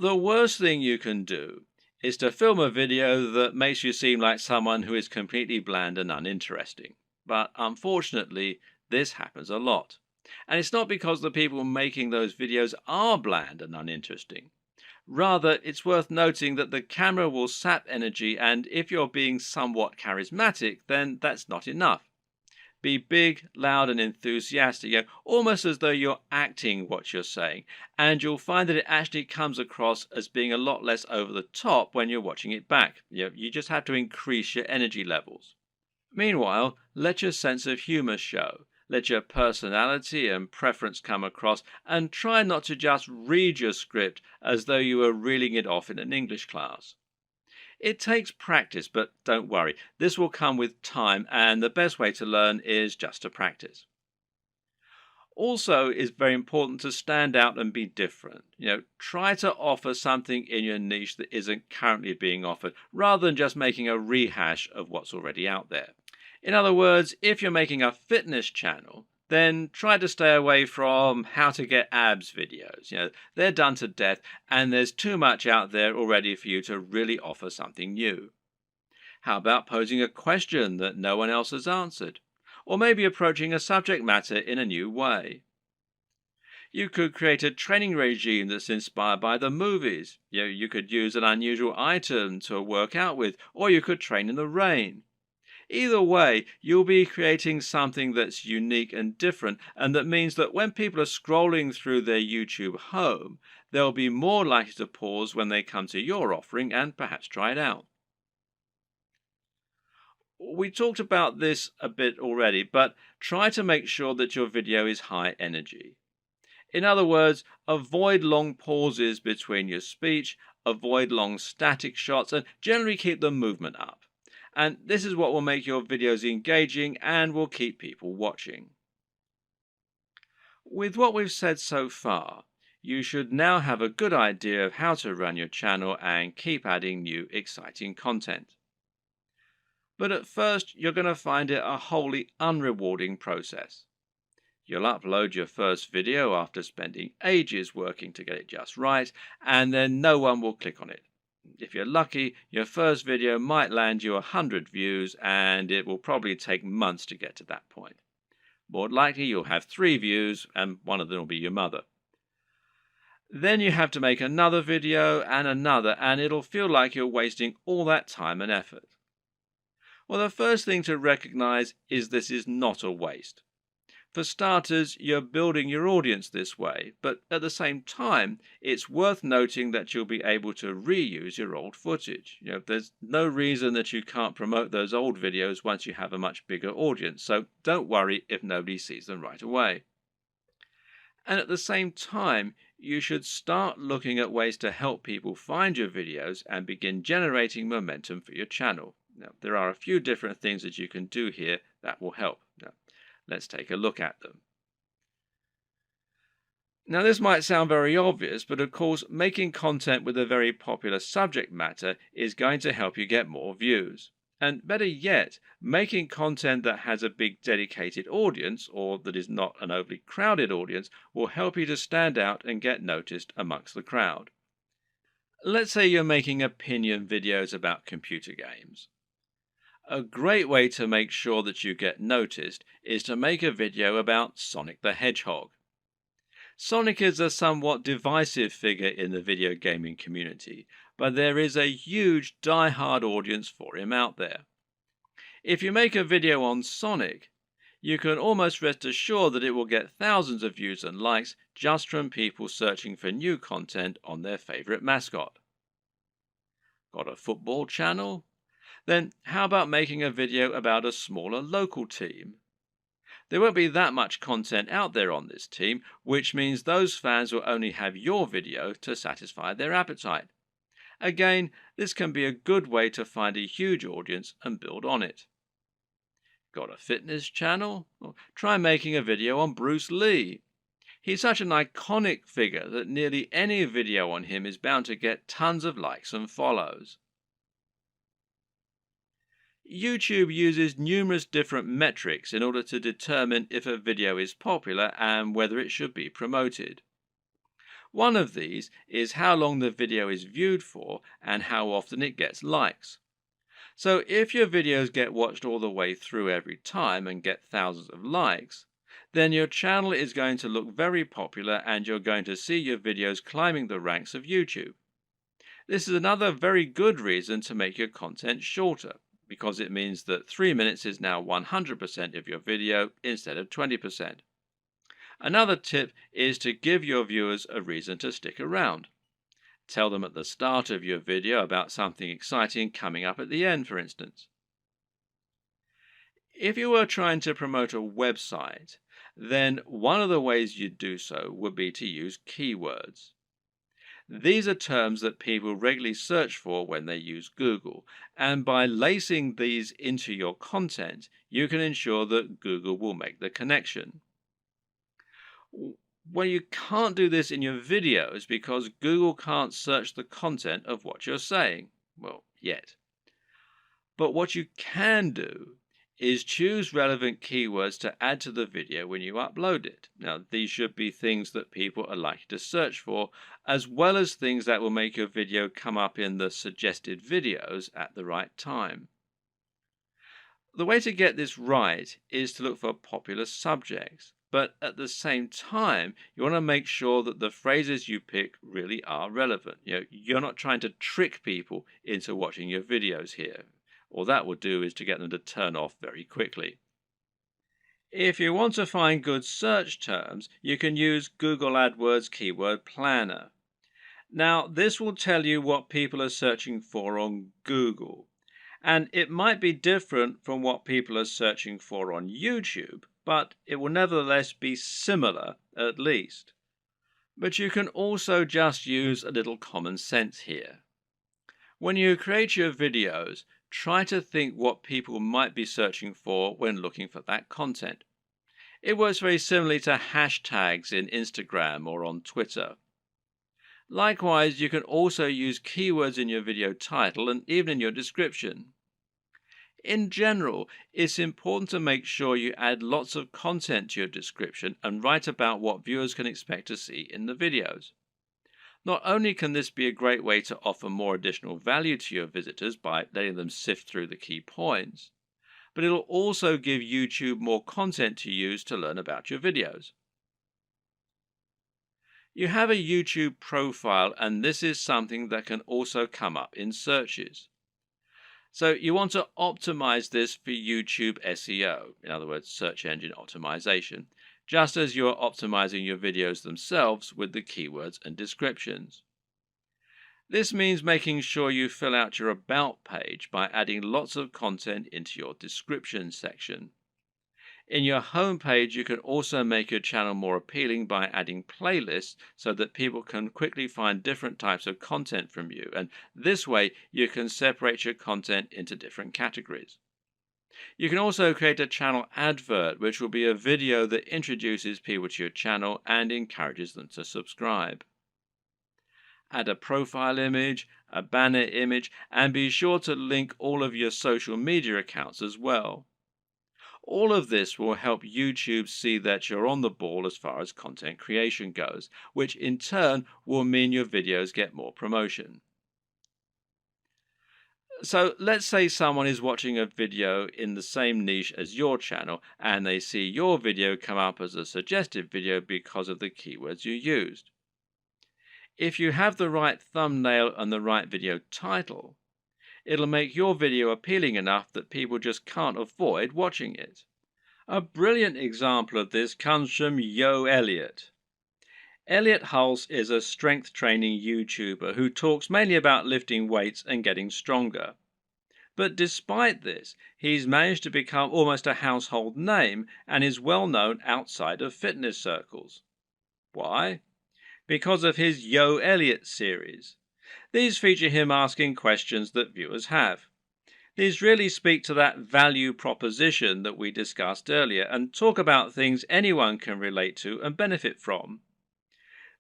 S1: The worst thing you can do is to film a video that makes you seem like someone who is completely bland and uninteresting. But unfortunately, this happens a lot. And it's not because the people making those videos are bland and uninteresting. Rather, it's worth noting that the camera will sap energy, and if you're being somewhat charismatic, then that's not enough. Be big, loud, and enthusiastic, almost as though you're acting what you're saying, and you'll find that it actually comes across as being a lot less over the top when you're watching it back. You just have to increase your energy levels. Meanwhile, let your sense of humor show. Let your personality and preference come across, and try not to just read your script as though you were reeling it off in an English class. It takes practice, but don't worry, this will come with time, and the best way to learn is just to practice. Also, it's very important to stand out and be different. Try to offer something in your niche that isn't currently being offered, rather than just making a rehash of what's already out there. In other words, if you're making a fitness channel, then try to stay away from how to get abs videos. They're done to death, and there's too much out there already for you to really offer something new. How about posing a question that no one else has answered? Or maybe approaching a subject matter in a new way? You could create a training regime that's inspired by the movies. You could use an unusual item to work out with, or you could train in the rain. Either way, you'll be creating something that's unique and different, and that means that when people are scrolling through their YouTube home, they'll be more likely to pause when they come to your offering and perhaps try it out. We talked about this a bit already, but try to make sure that your video is high energy. In other words, avoid long pauses between your speech, avoid long static shots, and generally keep the movement up. And this is what will make your videos engaging and will keep people watching. With what we've said so far, you should now have a good idea of how to run your channel and keep adding new exciting content. But at first, you're going to find it a wholly unrewarding process. You'll upload your first video after spending ages working to get it just right, and then no one will click on it. If you're lucky, your first video might land you 100 views, and it will probably take months to get to that point. More likely, you'll have 3 views, and one of them will be your mother. Then you have to make another video and another, and it'll feel like you're wasting all that time and effort. Well, the first thing to recognize is this is not a waste. For starters, you're building your audience this way, but at the same time, it's worth noting that you'll be able to reuse your old footage. There's no reason that you can't promote those old videos once you have a much bigger audience, so don't worry if nobody sees them right away. And at the same time, you should start looking at ways to help people find your videos and begin generating momentum for your channel. Now, there are a few different things that you can do here that will help. Now, let's take a look at them. Now, this might sound very obvious, but of course, making content with a very popular subject matter is going to help you get more views. And better yet, making content that has a big dedicated audience, or that is not an overly crowded audience, will help you to stand out and get noticed amongst the crowd. Let's say you're making opinion videos about computer games. A great way to make sure that you get noticed is to make a video about Sonic the Hedgehog. Sonic is a somewhat divisive figure in the video gaming community, but there is a huge die-hard audience for him out there. If you make a video on Sonic, you can almost rest assured that it will get thousands of views and likes just from people searching for new content on their favorite mascot. Got a football channel? Then how about making a video about a smaller local team? There won't be that much content out there on this team, which means those fans will only have your video to satisfy their appetite. Again, this can be a good way to find a huge audience and build on it. Got a fitness channel? Well, try making a video on Bruce Lee. He's such an iconic figure that nearly any video on him is bound to get tons of likes and follows. YouTube uses numerous different metrics in order to determine if a video is popular and whether it should be promoted. One of these is how long the video is viewed for and how often it gets likes. So if your videos get watched all the way through every time and get thousands of likes, then your channel is going to look very popular and you're going to see your videos climbing the ranks of YouTube. This is another very good reason to make your content shorter, because it means that 3 minutes is now 100% of your video instead of 20%. Another tip is to give your viewers a reason to stick around. Tell them at the start of your video about something exciting coming up at the end, for instance. If you were trying to promote a website, then one of the ways you'd do so would be to use keywords. These are terms that people regularly search for when they use Google, and by lacing these into your content, you can ensure that Google will make the connection. Well, you can't do this in your videos because Google can't search the content of what you're saying. Well, yet. But what you can do is choose relevant keywords to add to the video when you upload it. Now, these should be things that people are likely to search for, as well as things that will make your video come up in the suggested videos at the right time. The way to get this right is to look for popular subjects, but at the same time, you want to make sure that the phrases you pick really are relevant. You're not trying to trick people into watching your videos here. All that will do is to get them to turn off very quickly. If you want to find good search terms, you can use Google AdWords Keyword Planner. Now, this will tell you what people are searching for on Google. And it might be different from what people are searching for on YouTube, but it will nevertheless be similar at least. But you can also just use a little common sense here. When you create your videos, try to think what people might be searching for when looking for that content. It works very similarly to hashtags in Instagram or on Twitter. Likewise, you can also use keywords in your video title and even in your description. In general, it's important to make sure you add lots of content to your description and write about what viewers can expect to see in the videos. Not only can this be a great way to offer more additional value to your visitors by letting them sift through the key points, but it'll also give YouTube more content to use to learn about your videos. You have a YouTube profile, and this is something that can also come up in searches. So you want to optimize this for YouTube SEO, in other words, search engine optimization, just as you're optimizing your videos themselves with the keywords and descriptions. This means making sure you fill out your About page by adding lots of content into your description section. In your home page, you can also make your channel more appealing by adding playlists so that people can quickly find different types of content from you, and this way you can separate your content into different categories. You can also create a channel advert, which will be a video that introduces people to your channel and encourages them to subscribe. Add a profile image, a banner image, and be sure to link all of your social media accounts as well. All of this will help YouTube see that you're on the ball as far as content creation goes, which in turn will mean your videos get more promotion. So let's say someone is watching a video in the same niche as your channel and they see your video come up as a suggested video because of the keywords you used. If you have the right thumbnail and the right video title, it'll make your video appealing enough that people just can't avoid watching it. A brilliant example of this comes from Yo Elliott. Elliott Hulse is a strength training YouTuber who talks mainly about lifting weights and getting stronger. But despite this, he's managed to become almost a household name and is well known outside of fitness circles. Why? Because of his Yo Elliott series. These feature him asking questions that viewers have. These really speak to that value proposition that we discussed earlier and talk about things anyone can relate to and benefit from.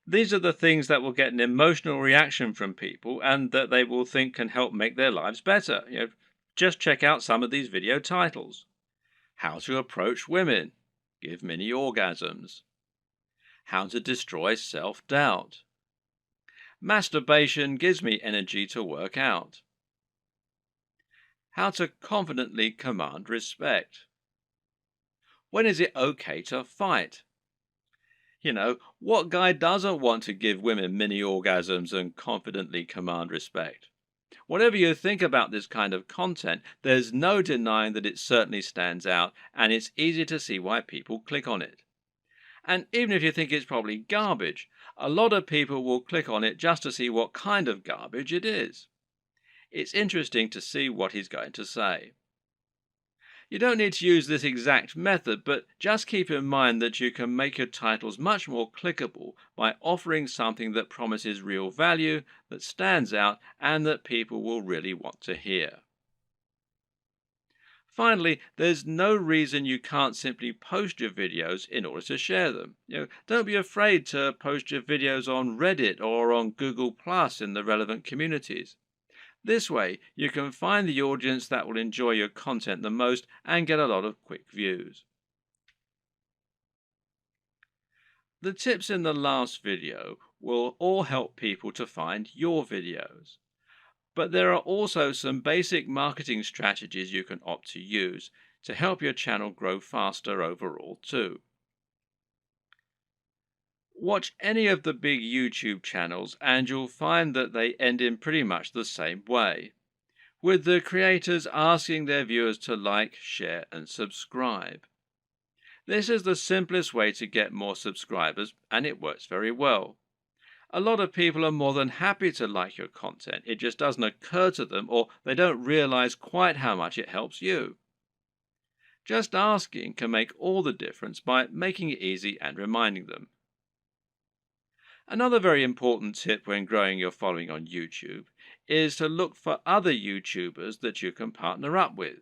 S1: These are the things that will get an emotional reaction from people and that they will think can help make their lives better. Just check out some of these video titles. How to approach women. Give mini orgasms. How to destroy self-doubt. Masturbation gives me energy to work out. How to confidently command respect. When is it okay to fight? What guy doesn't want to give women mini orgasms and confidently command respect? Whatever you think about this kind of content, there's no denying that it certainly stands out, and it's easy to see why people click on it. And even if you think it's probably garbage, a lot of people will click on it just to see what kind of garbage it is. It's interesting to see what he's going to say. You don't need to use this exact method, but just keep in mind that you can make your titles much more clickable by offering something that promises real value, that stands out, and that people will really want to hear. Finally, there's no reason you can't simply post your videos in order to share them. Don't be afraid to post your videos on Reddit or on Google Plus in the relevant communities. This way, you can find the audience that will enjoy your content the most and get a lot of quick views. The tips in the last video will all help people to find your videos. But there are also some basic marketing strategies you can opt to use, to help your channel grow faster overall too. Watch any of the big YouTube channels and you'll find that they end in pretty much the same way, with the creators asking their viewers to like, share, and subscribe. This is the simplest way to get more subscribers, and it works very well. A lot of people are more than happy to like your content. It just doesn't occur to them, or they don't realize quite how much it helps you. Just asking can make all the difference by making it easy and reminding them. Another very important tip when growing your following on YouTube is to look for other YouTubers that you can partner up with.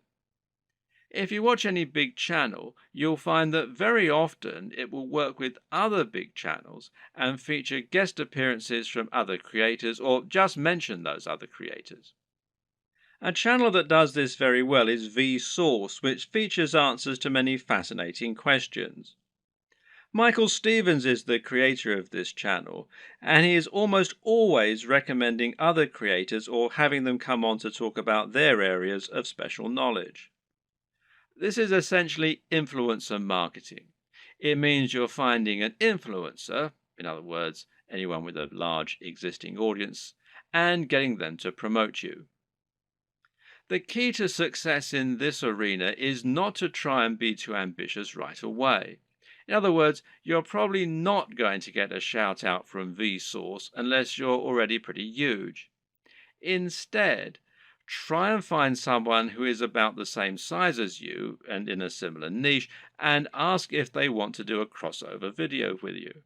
S1: If you watch any big channel, you'll find that very often it will work with other big channels and feature guest appearances from other creators or just mention those other creators. A channel that does this very well is Vsauce, which features answers to many fascinating questions. Michael Stevens is the creator of this channel, and he is almost always recommending other creators or having them come on to talk about their areas of special knowledge. This is essentially influencer marketing. It means you're finding an influencer, in other words, anyone with a large existing audience, and getting them to promote you. The key to success in this arena is not to try and be too ambitious right away. In other words, you're probably not going to get a shout out from Vsauce unless you're already pretty huge. Instead, try and find someone who is about the same size as you and in a similar niche and ask if they want to do a crossover video with you.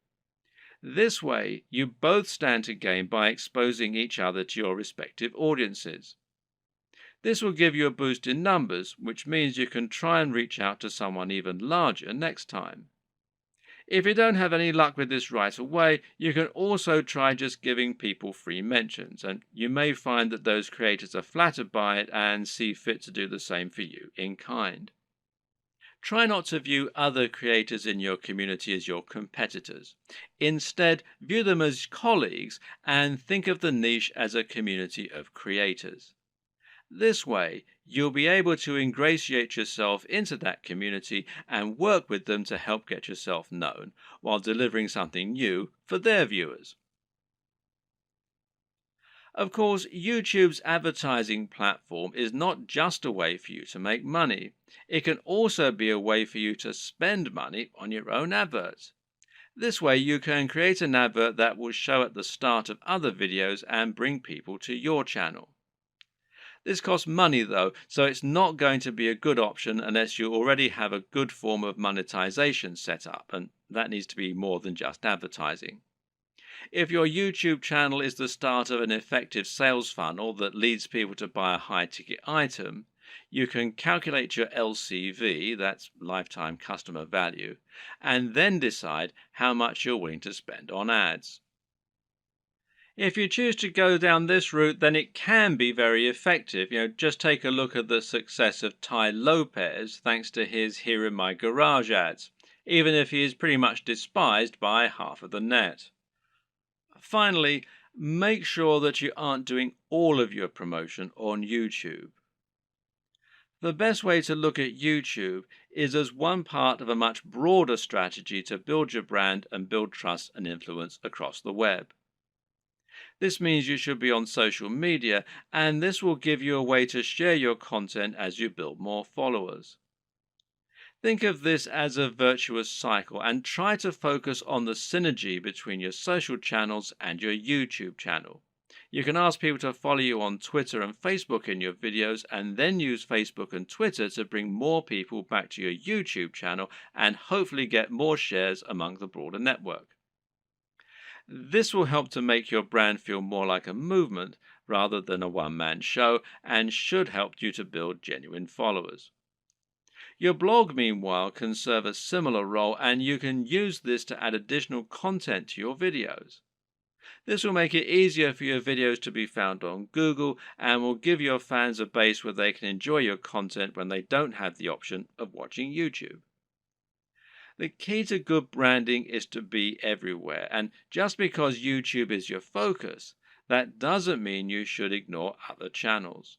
S1: This way, you both stand to gain by exposing each other to your respective audiences. This will give you a boost in numbers, which means you can try and reach out to someone even larger next time. If you don't have any luck with this right away, you can also try just giving people free mentions, and you may find that those creators are flattered by it and see fit to do the same for you in kind. Try not to view other creators in your community as your competitors. Instead, view them as colleagues and think of the niche as a community of creators. This way, you'll be able to ingratiate yourself into that community and work with them to help get yourself known while delivering something new for their viewers. Of course, YouTube's advertising platform is not just a way for you to make money. It can also be a way for you to spend money on your own adverts. This way, you can create an advert that will show at the start of other videos and bring people to your channel. This costs money though, so it's not going to be a good option unless you already have a good form of monetization set up, and that needs to be more than just advertising. If your YouTube channel is the start of an effective sales funnel that leads people to buy a high-ticket item, you can calculate your LCV, that's lifetime customer value, and then decide how much you're willing to spend on ads. If you choose to go down this route, then it can be very effective. Just take a look at the success of Tai Lopez thanks to his Here in My Garage ads, even if he is pretty much despised by half of the net. Finally, make sure that you aren't doing all of your promotion on YouTube. The best way to look at YouTube is as one part of a much broader strategy to build your brand and build trust and influence across the web. This means you should be on social media, and this will give you a way to share your content as you build more followers. Think of this as a virtuous cycle and try to focus on the synergy between your social channels and your YouTube channel. You can ask people to follow you on Twitter and Facebook in your videos, and then use Facebook and Twitter to bring more people back to your YouTube channel and hopefully get more shares among the broader network. This will help to make your brand feel more like a movement rather than a one-man show, and should help you to build genuine followers. Your blog, meanwhile, can serve a similar role, and you can use this to add additional content to your videos. This will make it easier for your videos to be found on Google and will give your fans a base where they can enjoy your content when they don't have the option of watching YouTube. The key to good branding is to be everywhere, and just because YouTube is your focus, that doesn't mean you should ignore other channels.